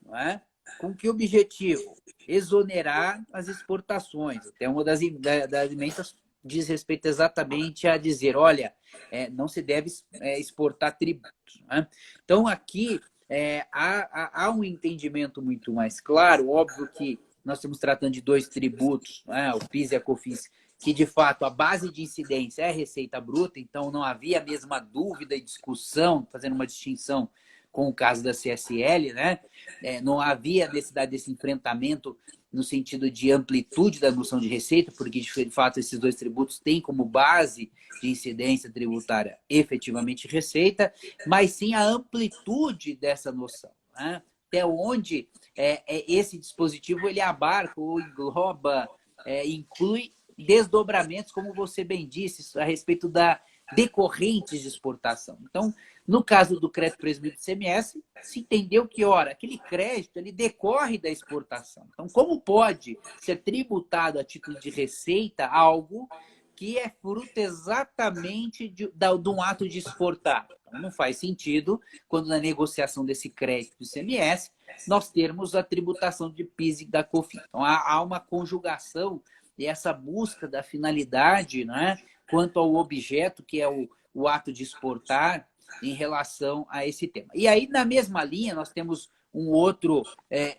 não é? Com que objetivo? Exonerar as exportações. Até uma das emendas diz respeito exatamente a dizer, olha, não se deve exportar tributos. Né? Então, aqui há um entendimento muito mais claro, óbvio que nós estamos tratando de dois tributos, né? O PIS e a COFINS, que, de fato, a base de incidência é a receita bruta, então não havia a mesma dúvida e discussão, fazendo uma distinção com o caso da CSL, né? Não havia necessidade desse enfrentamento no sentido de amplitude da noção de receita, porque, de fato, esses dois tributos têm como base de incidência tributária efetivamente receita, mas sim a amplitude dessa noção, né? Até onde esse dispositivo ele abarca ou engloba, inclui desdobramentos, como você bem disse, a respeito da decorrentes de exportação. Então, no caso do crédito presumido de ICMS, se entendeu que, ora, aquele crédito ele decorre da exportação. Então, como pode ser tributado a título de receita algo que é fruto exatamente de um ato de exportar? Então, não faz sentido, quando na negociação desse crédito do ICMS, nós termos a tributação de PIS e da COFINS. Então, há uma conjugação e essa busca da finalidade, né, quanto ao objeto, que é o ato de exportar, em relação a esse tema. E aí, na mesma linha, nós temos um outro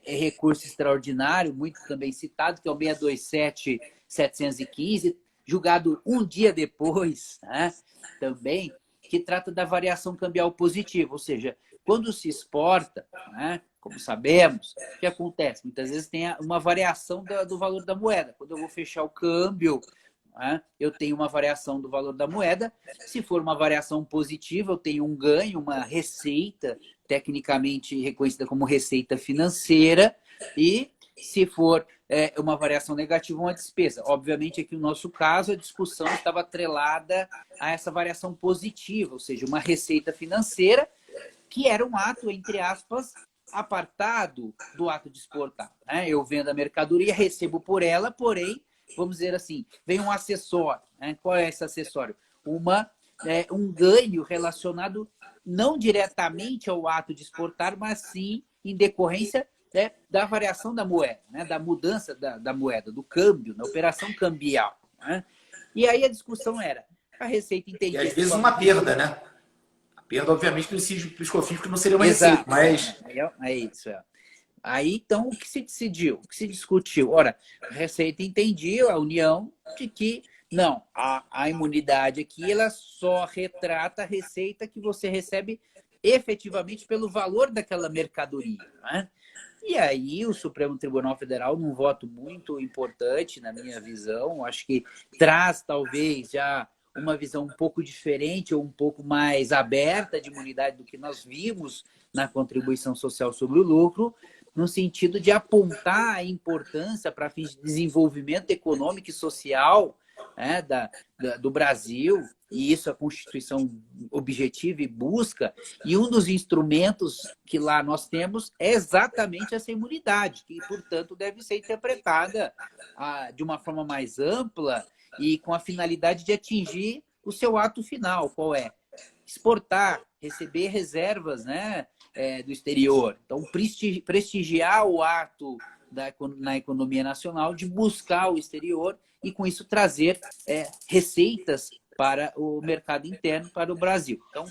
recurso extraordinário, muito também citado, que é o 627.715, julgado um dia depois, né, também, que trata da variação cambial positiva, ou seja, quando se exporta, né, como sabemos, o que acontece? Muitas vezes tem uma variação do valor da moeda. Quando eu vou fechar o câmbio, eu tenho uma variação do valor da moeda. Se for uma variação positiva, eu tenho um ganho, uma receita, tecnicamente reconhecida como receita financeira, e se for uma variação negativa, uma despesa. Obviamente, aqui no nosso caso, a discussão estava atrelada a essa variação positiva, ou seja, uma receita financeira, que era um ato, entre aspas, apartado do ato de exportar. Né? Eu vendo a mercadoria, recebo por ela, porém, vamos dizer assim, vem um acessório. Né? Qual é esse acessório? Um ganho relacionado não diretamente ao ato de exportar, mas sim em decorrência da variação da moeda, né? Da mudança da moeda, do câmbio, na operação cambial. Né? E aí a discussão era, a Receita E entendia às que... vezes uma perda, né? A perda, obviamente, para os COFINS, que não seria uma receita, Exato, mas... é isso. Aí, então, o que se decidiu? O que se discutiu? Ora, a Receita entendia, a União, de que não, a imunidade aqui ela só retrata a receita que você recebe efetivamente pelo valor daquela mercadoria. Né? E aí o Supremo Tribunal Federal, num voto muito importante, na minha visão, acho que traz talvez já uma visão um pouco diferente ou um pouco mais aberta de imunidade do que nós vimos na contribuição social sobre o lucro, no sentido de apontar a importância para fins de desenvolvimento econômico e social, né, do Brasil, e isso a Constituição objetiva e busca, e um dos instrumentos que lá nós temos é exatamente essa imunidade, que, portanto, deve ser interpretada de uma forma mais ampla e com a finalidade de atingir o seu ato final, qual é? Exportar, receber reservas, né, do exterior. Então, prestigiar o ato na economia nacional de buscar o exterior e, com isso, trazer receitas para o mercado interno, para o Brasil. Então,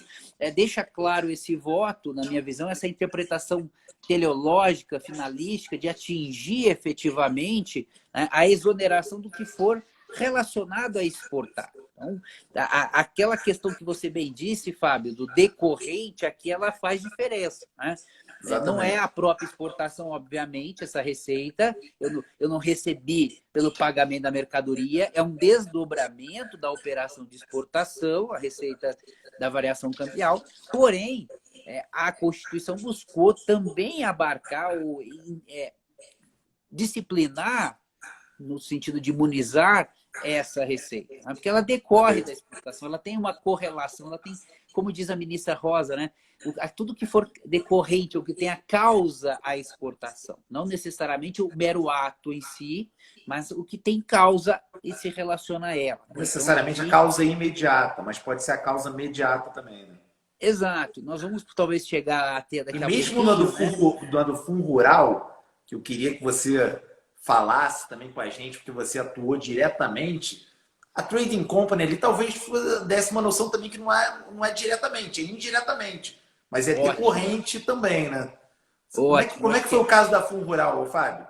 deixa claro esse voto, na minha visão, essa interpretação teleológica, finalística, de atingir efetivamente, né, a exoneração do que for relacionado a exportar. Então, aquela questão que você bem disse, Fábio, do decorrente, aqui ela faz diferença. Né? Não é a própria exportação, obviamente, essa receita. Eu não recebi pelo pagamento da mercadoria, é um desdobramento da operação de exportação, a receita da variação cambial. Porém, a Constituição buscou também abarcar, disciplinar, no sentido de imunizar essa receita, né? Porque ela decorre da exportação, ela tem uma correlação, ela tem, como diz a ministra Rosa, né? Tudo que for decorrente ou que tenha causa à exportação, não necessariamente o mero ato em si, mas o que tem causa e se relaciona a ela. Não necessariamente a causa imediata, mas pode ser a causa imediata também, né? Exato. Nós vamos talvez chegar a ter daqui a pouco. E mesmo na do Fundo Rural, que eu queria que você falasse também com a gente, porque você atuou diretamente, a Trading Company ali talvez desse uma noção também que não é diretamente, é indiretamente, mas é decorrente também, né? Como é que foi o caso da Fundo Rural, Fábio?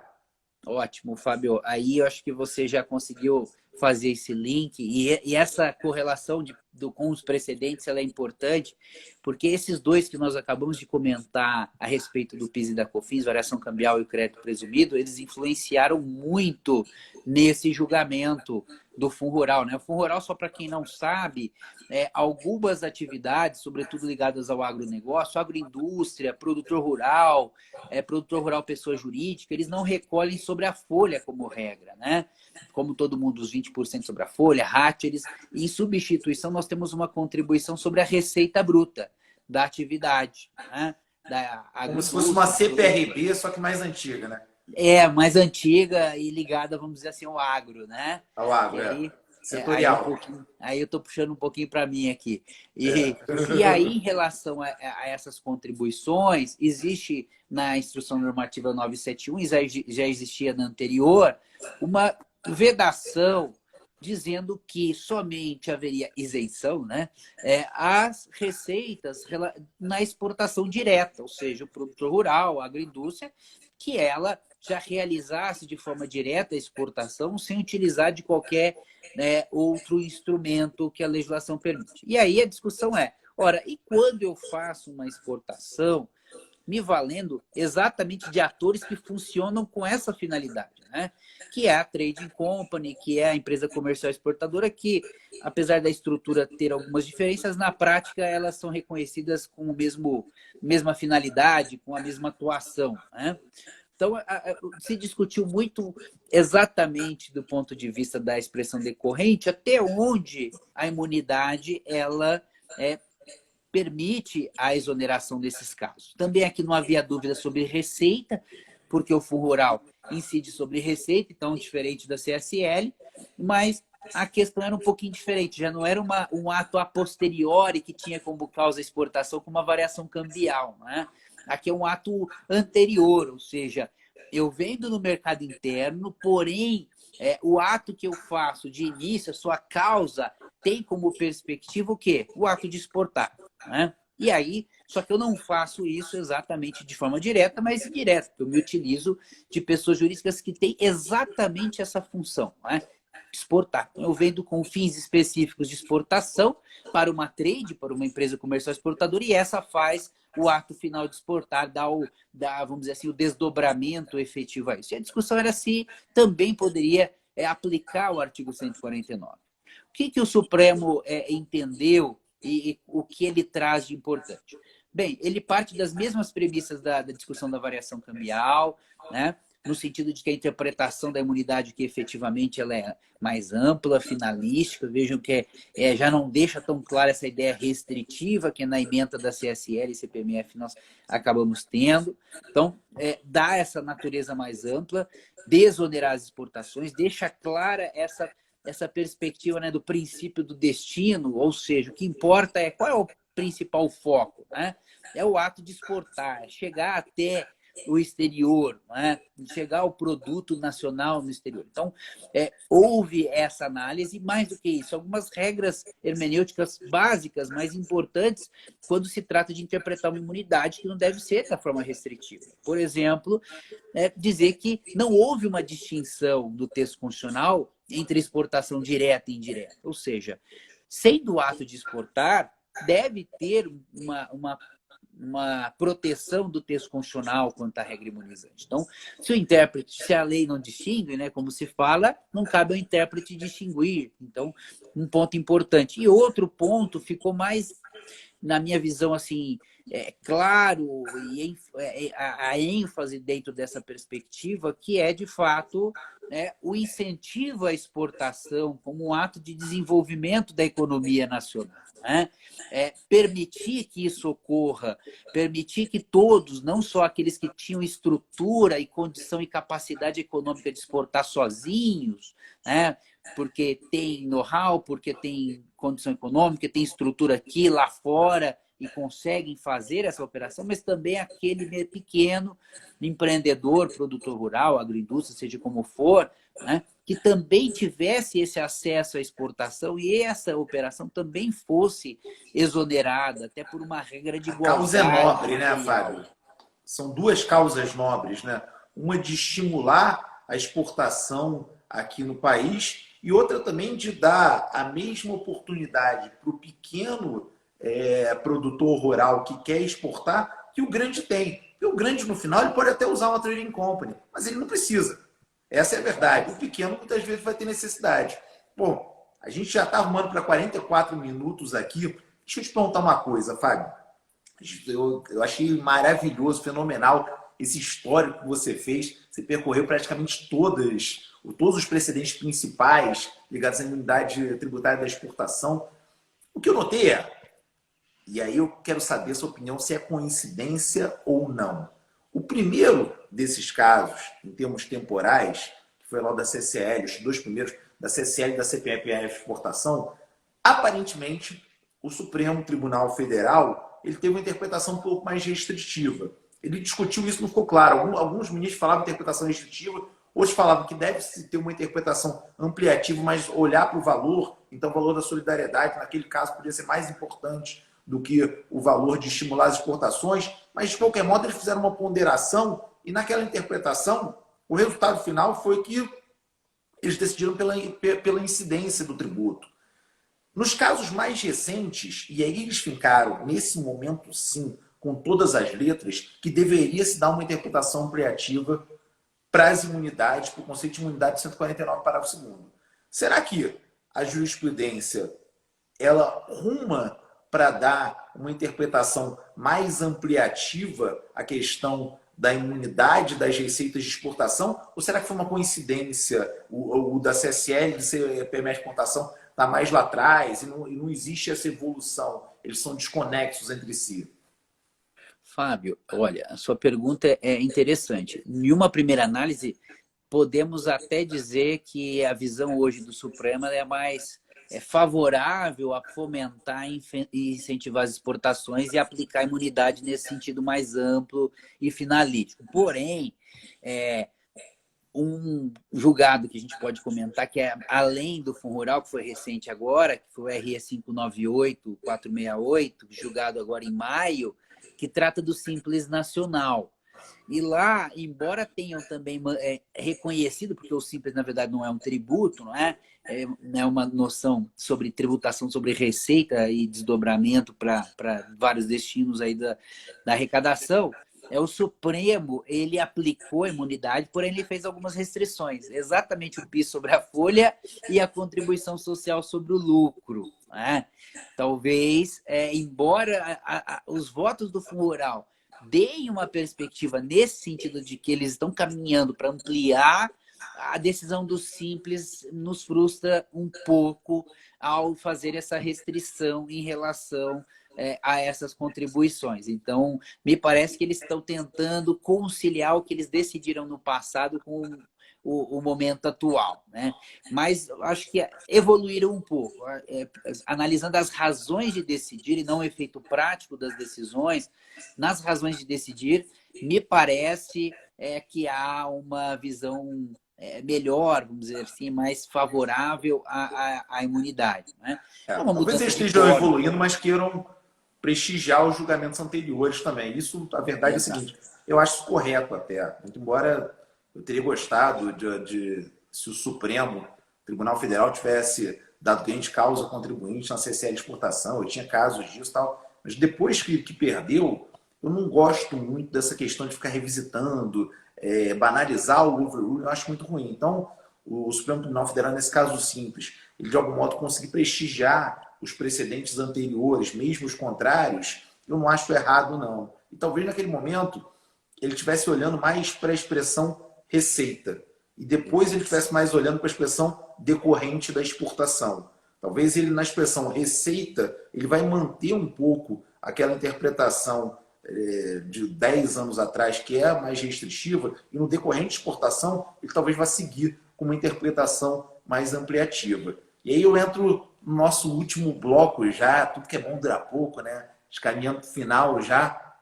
Ótimo, Fábio. Aí eu acho que você já conseguiu fazer esse link e essa correlação com os precedentes ela é importante, porque esses dois que nós acabamos de comentar a respeito do PIS e da COFINS, variação cambial e o crédito presumido, eles influenciaram muito nesse julgamento do Fundo Rural. Né? O Fundo Rural, só para quem não sabe, algumas atividades, sobretudo ligadas ao agronegócio, agroindústria, produtor rural pessoa jurídica, eles não recolhem sobre a folha como regra, né? Como todo mundo, os 20% sobre a folha, RAT, em substituição, nós temos uma contribuição sobre a receita bruta da atividade, né? Como se fosse uma CPRB, só que mais antiga, né? Mais antiga e ligada, vamos dizer assim, ao agro, né? Ao agro, setorial. Aí eu estou puxando um pouquinho para mim aqui. E aí, em relação a essas contribuições, existe na Instrução Normativa 971, já existia na anterior, uma vedação dizendo que somente haveria isenção, né, as receitas na exportação direta, ou seja, o produtor rural, a agroindústria, que ela já realizasse de forma direta a exportação sem utilizar de qualquer outro instrumento que a legislação permite. E aí a discussão ora, e quando eu faço uma exportação me valendo exatamente de atores que funcionam com essa finalidade, né? Que é a Trading Company, que é a empresa comercial exportadora, que, apesar da estrutura ter algumas diferenças, na prática elas são reconhecidas com a mesma finalidade, com a mesma atuação, né? Então, se discutiu muito exatamente do ponto de vista da expressão decorrente, até onde a imunidade ela permite a exoneração desses casos. Também aqui não havia dúvida sobre receita, porque o Fundo Rural incide sobre receita, então diferente da CSL, mas a questão era um pouquinho diferente, já não era um ato a posteriori que tinha como causa a exportação com uma variação cambial, né? aqui é um ato anterior, ou seja, eu vendo no mercado interno, porém, o ato que eu faço de início, a sua causa, tem como perspectiva o quê? O ato de exportar, né? E aí, só que eu não faço isso exatamente de forma direta, mas indireta. Eu me utilizo de pessoas jurídicas que têm exatamente essa função, né? Exportar. Então, eu vendo com fins específicos de exportação para uma trade, para uma empresa comercial exportadora, e essa faz o ato final de exportar, vamos dizer assim, o desdobramento efetivo a isso. E a discussão era se também poderia aplicar o artigo 149. O que o Supremo entendeu e o que ele traz de importante? Bem, ele parte das mesmas premissas da discussão da variação cambial, né? No sentido de que a interpretação da imunidade que efetivamente ela é mais ampla, finalística. Vejam que já não deixa tão clara essa ideia restritiva que na ementa da CSL e CPMF nós acabamos tendo. Então, dá essa natureza mais ampla, desonerar as exportações, deixa clara essa perspectiva, né, do princípio do destino, ou seja, o que importa é qual é o principal foco, né? É o ato de exportar, chegar até o exterior, né? Chegar ao produto nacional no exterior. Então, houve essa análise, mais do que isso, algumas regras hermenêuticas básicas, mais importantes, quando se trata de interpretar uma imunidade que não deve ser da forma restritiva. Por exemplo, dizer que não houve uma distinção do texto constitucional entre exportação direta e indireta. Ou seja, sendo o ato de exportar, deve ter uma proteção do texto constitucional quanto à regra imunizante. Então, se o intérprete, se a lei não distingue, né, como se fala, não cabe ao intérprete distinguir. Então, um ponto importante. E outro ponto ficou mais, na minha visão, assim, claro, e a ênfase dentro dessa perspectiva, que é, de fato, o incentivo à exportação como um ato de desenvolvimento da economia nacional. Né? Permitir que isso ocorra, permitir que todos, não só aqueles que tinham estrutura e condição e capacidade econômica de exportar sozinhos, né? Porque tem know-how, porque tem condição econômica, tem estrutura aqui, lá fora, e conseguem fazer essa operação, mas também aquele pequeno empreendedor, produtor rural, agroindústria, seja como for, né, que também tivesse esse acesso à exportação e essa operação também fosse exonerada, até por uma regra de igualdade. A causa é nobre, né, Fábio? São duas causas nobres, né? Uma de estimular a exportação aqui no país e outra também de dar a mesma oportunidade para o pequeno produtor rural que quer exportar que o grande tem. E o grande, no final, ele pode até usar uma trading company, mas ele não precisa. Essa é a verdade. O pequeno, muitas vezes, vai ter necessidade. Bom, a gente já está arrumando para 44 minutos aqui. Deixa eu te perguntar uma coisa, Fábio. Eu achei maravilhoso, fenomenal esse histórico que você fez. Você percorreu praticamente todos os precedentes principais ligados à imunidade tributária da exportação. O que eu notei e aí eu quero saber a sua opinião, se é coincidência ou não. O primeiro desses casos, em termos temporais, que foi lá da CCL, os dois primeiros, da CCL e da CPMF Exportação, aparentemente, o Supremo Tribunal Federal ele teve uma interpretação um pouco mais restritiva. Ele discutiu isso, não ficou claro. Alguns ministros falavam interpretação restritiva, outros falavam que deve-se ter uma interpretação ampliativa, mas olhar para o valor, então o valor da solidariedade, naquele caso, poderia ser mais importante do que o valor de estimular as exportações, mas de qualquer modo eles fizeram uma ponderação e naquela interpretação o resultado final foi que eles decidiram pela incidência do tributo. Nos casos mais recentes, e aí eles ficaram nesse momento sim, com todas as letras, que deveria se dar uma interpretação ampliativa para as imunidades, para o conceito de imunidade 149, parágrafo 2º. Será que a jurisprudência ela ruma para dar uma interpretação mais ampliativa à questão da imunidade das receitas de exportação? Ou será que foi uma coincidência o da CSL de ser PMS exportação está mais lá atrás e não existe essa evolução? Eles são desconexos entre si. Fábio, olha, a sua pergunta é interessante. Em uma primeira análise, podemos até dizer que a visão hoje do Supremo é mais favorável a fomentar e incentivar as exportações e aplicar a imunidade nesse sentido mais amplo e finalístico. Porém, um julgado que a gente pode comentar, que é além do Fundo Rural, que foi recente agora, que foi o RE 598-468, julgado agora em maio, que trata do Simples Nacional. E lá, embora tenham também reconhecido, porque o Simples, na verdade, não é um tributo, não é? É uma noção sobre tributação sobre receita e desdobramento para vários destinos aí da arrecadação. O Supremo, ele aplicou a imunidade, porém ele fez algumas restrições. Exatamente o PIS sobre a folha e a contribuição social sobre o lucro. Né? Talvez, embora os votos do Fundo Rural deem uma perspectiva nesse sentido de que eles estão caminhando para ampliar, a decisão do Simples nos frustra um pouco ao fazer essa restrição em relação a essas contribuições. Então, me parece que eles estão tentando conciliar o que eles decidiram no passado com o momento atual, né? Mas acho que evoluíram um pouco, analisando as razões de decidir e não o efeito prático das decisões. Nas razões de decidir, me parece que há uma visão melhor, vamos dizer assim, mais favorável à imunidade. Né? Talvez eles estejam evoluindo, mas queiram prestigiar os julgamentos anteriores também. Isso, a verdade é a seguinte, eu acho isso correto até, muito embora eu teria gostado se o Supremo Tribunal Federal tivesse dado ganho de causa ao contribuinte na CCL de exportação, eu tinha casos disso e tal, mas depois que perdeu, eu não gosto muito dessa questão de ficar revisitando, banalizar o overrule, eu acho muito ruim. Então, o Supremo Tribunal Federal, nesse caso simples, ele de algum modo conseguir prestigiar os precedentes anteriores, mesmo os contrários, eu não acho errado, não. E talvez naquele momento ele estivesse olhando mais para a expressão receita e depois ele estivesse mais olhando para a expressão decorrente da exportação. Talvez ele, na expressão receita, ele vai manter um pouco aquela interpretação de 10 anos atrás, que é mais restritiva, e no decorrente de exportação, ele talvez vá seguir com uma interpretação mais ampliativa. E aí eu entro no nosso último bloco já, tudo que é bom dura pouco, né? Caminhando para o final já.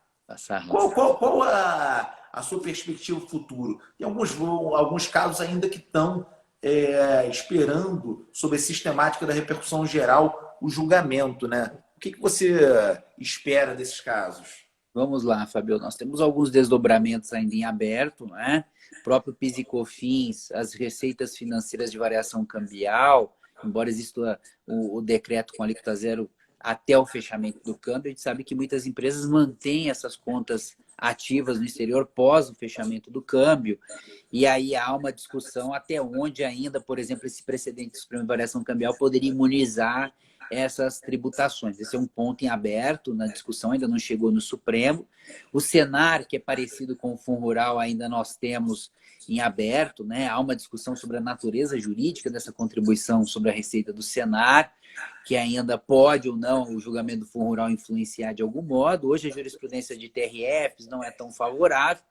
Qual a sua perspectiva futuro? Tem alguns casos ainda que estão esperando, sob a sistemática da repercussão geral, o julgamento, né? O que você espera desses casos? Vamos lá, Fabio. Nós temos alguns desdobramentos ainda em aberto, né? O próprio PIS e COFINS, as receitas financeiras de variação cambial, embora exista o decreto com alíquota zero até o fechamento do câmbio, a gente sabe que muitas empresas mantêm essas contas ativas no exterior pós o fechamento do câmbio, e aí há uma discussão até onde ainda, por exemplo, esse precedente do Supremo de variação cambial poderia imunizar essas tributações. Esse é um ponto em aberto na discussão, ainda não chegou no Supremo. O Senar, que é parecido com o Fundo Rural, ainda nós temos em aberto, né? Há uma discussão sobre a natureza jurídica dessa contribuição sobre a receita do Senar, que ainda pode ou não o julgamento do Fundo Rural influenciar de algum modo. Hoje a jurisprudência de TRFs não é tão favorável,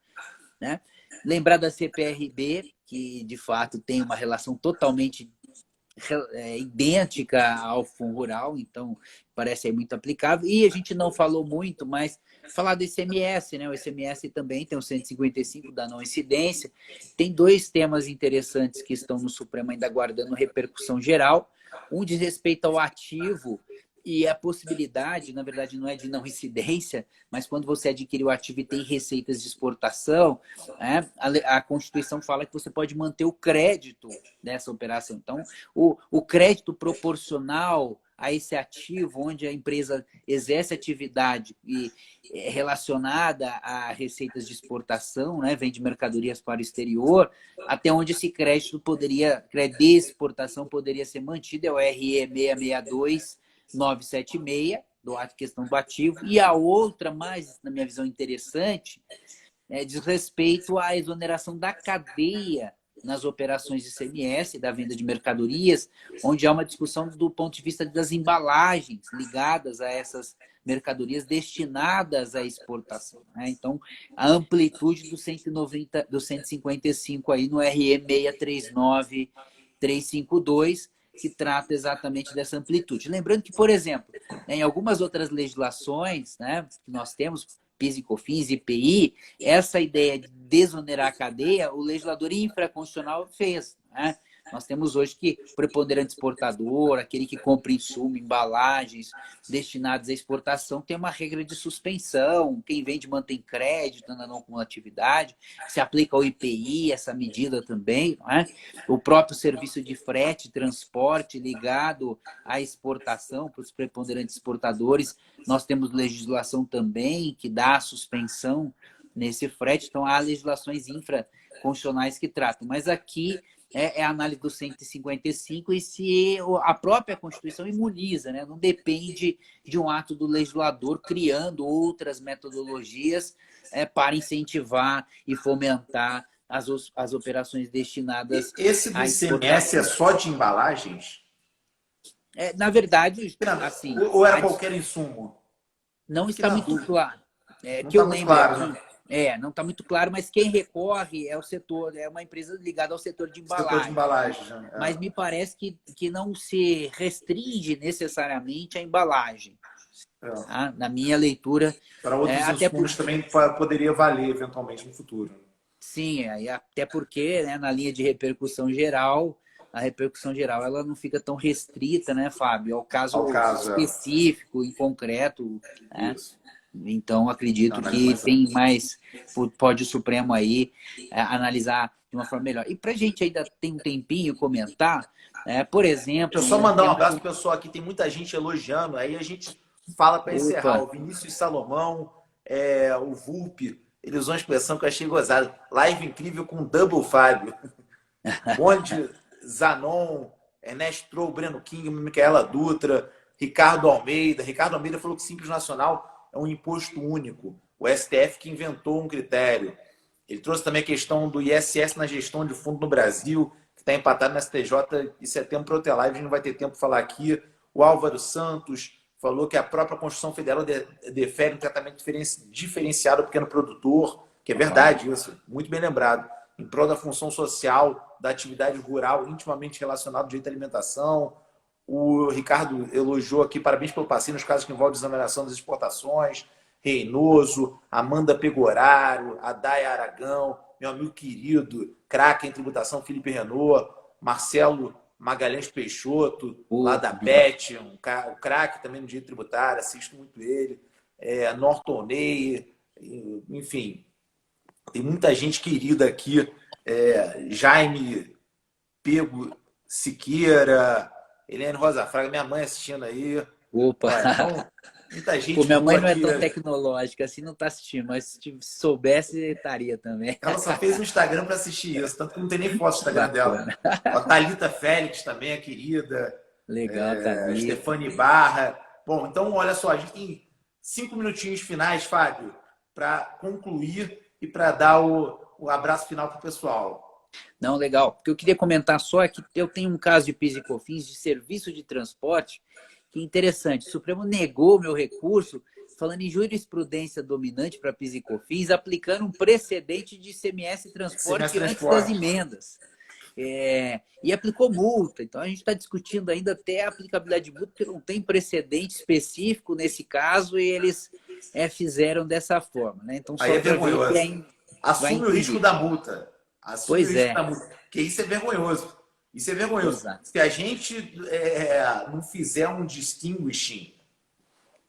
né? Lembrar da CPRB, que de fato tem uma relação totalmente idêntica ao Fundo Rural, então parece aí muito aplicável. E a gente não falou muito, mas falar do ICMS, né? O ICMS também tem o 155 da não incidência. Tem dois temas interessantes que estão no Supremo ainda aguardando repercussão geral. Um diz respeito ao ativo e a possibilidade, na verdade, não é de não incidência, mas quando você adquire o ativo e tem receitas de exportação, né, a Constituição fala que você pode manter o crédito dessa operação. Então, o crédito proporcional a esse ativo, onde a empresa exerce atividade e relacionada a receitas de exportação, né, vende mercadorias para o exterior, até onde esse crédito de exportação poderia ser mantido, é o RE 662-976, do ato de questão do ativo. E a outra, mais, na minha visão, interessante, diz respeito à exoneração da cadeia nas operações de ICMS, da venda de mercadorias, onde há uma discussão do ponto de vista das embalagens ligadas a essas mercadorias destinadas à exportação. Né? Então, a amplitude do 155 aí no RE 639-352, que trata exatamente dessa amplitude. Lembrando que, por exemplo, em algumas outras legislações, né, que nós temos, PIS e COFINS, IPI, essa ideia de desonerar a cadeia, o legislador infraconstitucional fez, né? Nós temos hoje que o preponderante exportador, aquele que compra insumo, embalagens destinadas à exportação, tem uma regra de suspensão. Quem vende mantém crédito na não cumulatividade. Se aplica ao IPI, essa medida também. Não é? O próprio serviço de frete, transporte ligado à exportação, para os preponderantes exportadores, nós temos legislação também que dá a suspensão nesse frete. Então, há legislações infraconstitucionais que tratam. Mas aqui a análise do 155 e se a própria Constituição imuniza, né? Não depende de um ato do legislador criando outras metodologias para incentivar e fomentar as operações destinadas Esse do à ICMS exportação. é só de embalagens? Na verdade, assim, Ou era qualquer insumo? não Fiquei está na muito dúvida. claro. Não Que está eu muito lembro claro, aqui, né? não está muito claro, mas quem recorre é o setor, é uma empresa ligada ao setor de Setor de embalagem. embalagens, né? Mas me parece que não se restringe necessariamente à embalagem. Tá? Na minha leitura, Para outros até insumos porque, também poderia valer eventualmente no futuro. sim, até porque né, na linha de repercussão geral, a repercussão geral ela não fica tão restrita, né, Fábio, ao Ao caso caso, específico, em concreto, né? Isso. Então, acredito Análise que mais tem ampla. mais, pode o Supremo aí analisar de uma forma melhor. E para a gente ainda tem um tempinho comentar, por Deixa eu exemplo, só um mandar um tema abraço que... pro pessoal aqui, tem muita gente elogiando, aí a gente fala para encerrar. Opa, O Vinícius Salomão, o Vulpe, ele usou uma expressão que eu achei gozada. Live incrível com Double Fábio. Bonde, Zanon, Ernesto Troll, Breno King, Micaela Dutra, Ricardo Almeida. Ricardo Almeida falou que Simples Nacional é um imposto único. O STF que inventou um critério. Ele trouxe também a questão do ISS na gestão de fundo no Brasil, que está empatado na STJ. Isso é tempo para outra live, a gente não vai ter tempo para falar aqui. O Álvaro Santos falou que a própria Constituição Federal defere um tratamento diferenciado ao pequeno produtor, que é verdade isso, muito bem lembrado, em prol da função social, da atividade rural intimamente relacionada ao direito à alimentação. O Ricardo elogiou aqui, parabéns pelo passeio nos casos que envolvem desoneração das exportações. Reinoso, Amanda Pegoraro, Adaia Aragão, meu amigo querido, craque em tributação, Felipe Renault, Marcelo Magalhães Peixoto, lá da BET, o craque também no direito tributário, assisto muito ele, Norton Ney, enfim, tem muita gente querida aqui, Jaime Pego Siqueira, Helene Rosa Fraga, minha mãe assistindo aí. opa. Então, muita Pô, gente minha mãe boa não é aqui. tão tecnológica, assim não tá assistindo, mas se soubesse, estaria também. Ela só fez um Instagram para assistir isso, tanto que não tem nem foto do Instagram dela. Bacana. A Thalita Félix também, a querida. Legal, Thalita. Stefane Barra. Bom, então olha só, a gente tem 5 minutinhos finais, Fábio, para concluir e para dar o abraço final para o pessoal. Não, legal. O que eu queria comentar só é que eu tenho um caso de PIS e COFINS de serviço de transporte que é interessante. O Supremo negou meu recurso falando em jurisprudência dominante para PIS e COFINS, aplicando um precedente de ICMS e transporte antes das emendas. E aplicou multa. Então, a gente está discutindo ainda até a aplicabilidade de multa, porque não tem precedente específico nesse caso e eles fizeram dessa forma. Né? Então, só aí é vergonhoso. Assume o risco da multa. Assume o risco da multa. Porque isso é vergonhoso. Isso é vergonhoso. Exato. Se a gente não fizer um distinguishing,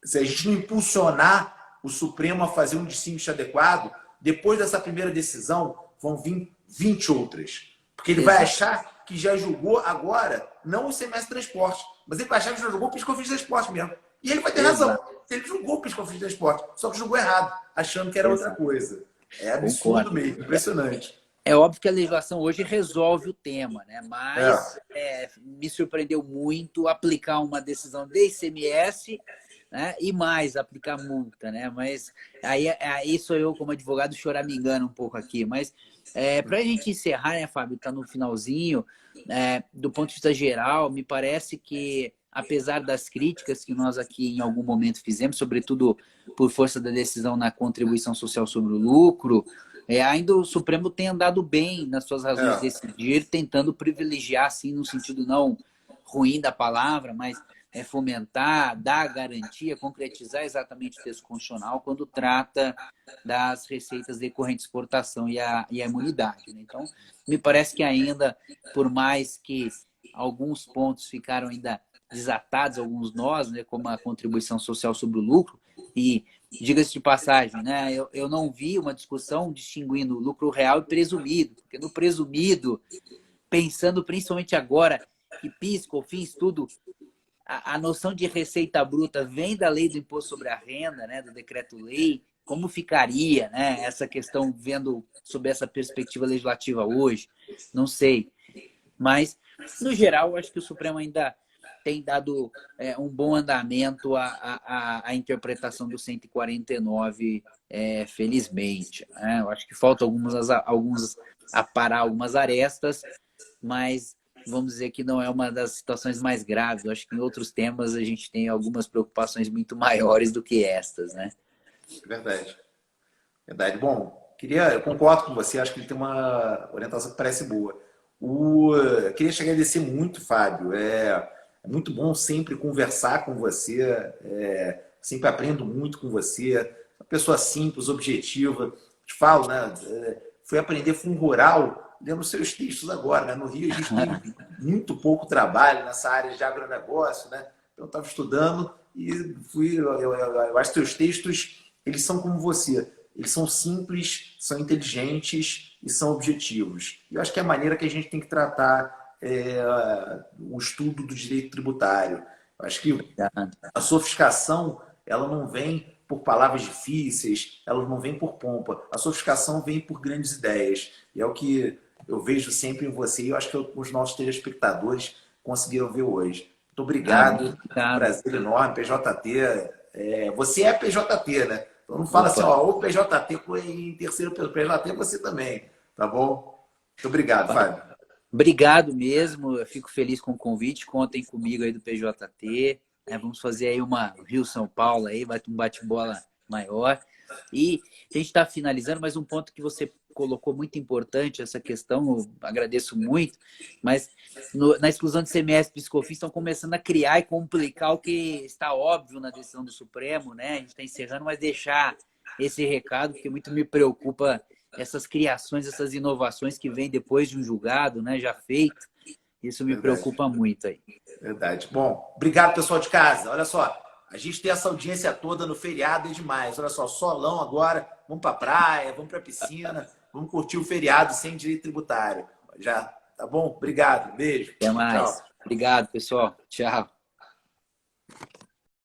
se a gente não impulsionar o Supremo a fazer um distinguishing adequado, depois dessa primeira decisão, vão vir 20 outras. Porque ele vai achar que já julgou agora, não o ICMS transporte, mas ele vai achar que já julgou o PIS/COFINS transporte mesmo. E ele vai ter razão. Ele julgou o PIS/COFINS transporte, só que julgou errado, achando que era outra coisa. É absurdo mesmo, impressionante. É óbvio que a legislação hoje resolve o tema, né? Mas me surpreendeu muito aplicar uma decisão de ICMS, né? E mais aplicar multa, né? Mas aí sou eu, como advogado, choramingando um pouco aqui. Mas para a gente encerrar, né, Fábio? Está no finalzinho. Do ponto de vista geral, me parece que, apesar das críticas que nós aqui em algum momento fizemos, sobretudo por força da decisão na contribuição social sobre o lucro, ainda o Supremo tem andado bem nas suas razões de decidir, tentando privilegiar, assim, no sentido não ruim da palavra, mas é fomentar, dar garantia, concretizar exatamente o texto constitucional quando trata das receitas decorrentes de exportação e a imunidade, né? Então, me parece que ainda, por mais que alguns pontos ficaram ainda desatados, alguns nós, né, como a contribuição social sobre o lucro, e diga-se de passagem, né, eu não vi uma discussão distinguindo lucro real e presumido, porque no presumido, pensando principalmente agora que PIS, COFINS, tudo, a noção de receita bruta vem da lei do imposto sobre a renda, né, do decreto-lei, como ficaria, né, essa questão vendo sob essa perspectiva legislativa hoje? Não sei. Mas, no geral, eu acho que o Supremo ainda tem dado um bom andamento à interpretação do 149, felizmente, né? Eu acho que falta alguns aparar algumas arestas, mas vamos dizer que não é uma das situações mais graves. Eu acho que em outros temas a gente tem algumas preocupações muito maiores do que estas, né? Verdade. Verdade. Bom, eu concordo com você, acho que ele tem uma orientação que parece boa. Queria te agradecer muito, Fábio. É muito bom sempre conversar com você, sempre aprendo muito com você. Uma pessoa simples, objetiva. Te falo, né? Fui aprender fundo rural lendo seus textos agora, né? No Rio a gente tem muito pouco trabalho nessa área de agronegócio, né? Então eu estava estudando e eu acho que seus textos, eles são como você. Eles são simples, são inteligentes e são objetivos. E eu acho que é a maneira que a gente tem que tratar o estudo do direito tributário. Eu acho que a sofisticação, ela não vem por palavras difíceis, ela não vem por pompa. A sofisticação vem por grandes ideias. E é o que eu vejo sempre em você e eu acho que os nossos telespectadores conseguiram ver hoje. Muito obrigado. Prazer enorme. PJT. Você é PJT, né? Então não fala assim, o PJT em terceiro PJT, você também. Tá bom? Muito obrigado, Fábio. Obrigado mesmo. Eu fico feliz com o convite. Contem comigo aí do PJT. Vamos fazer aí uma Rio-São Paulo aí, um bate-bola maior. E a gente está finalizando, mas um ponto que você colocou muito importante, essa questão, eu agradeço muito, mas na exclusão de CMS e PIS/COFINS estão começando a criar e complicar o que está óbvio na decisão do Supremo, né? A gente está encerrando, mas deixar esse recado, porque muito me preocupa essas criações, essas inovações que vêm depois de um julgado, né, já feito. Isso me preocupa muito aí. Verdade. Bom, obrigado, pessoal de casa. Olha só, a gente tem essa audiência toda no feriado, é demais. Olha só, solão agora, vamos para a praia, vamos para a piscina, vamos curtir o feriado sem direito tributário. Já, tá bom? Obrigado, beijo. Até mais. Tchau. Obrigado, pessoal. Tchau.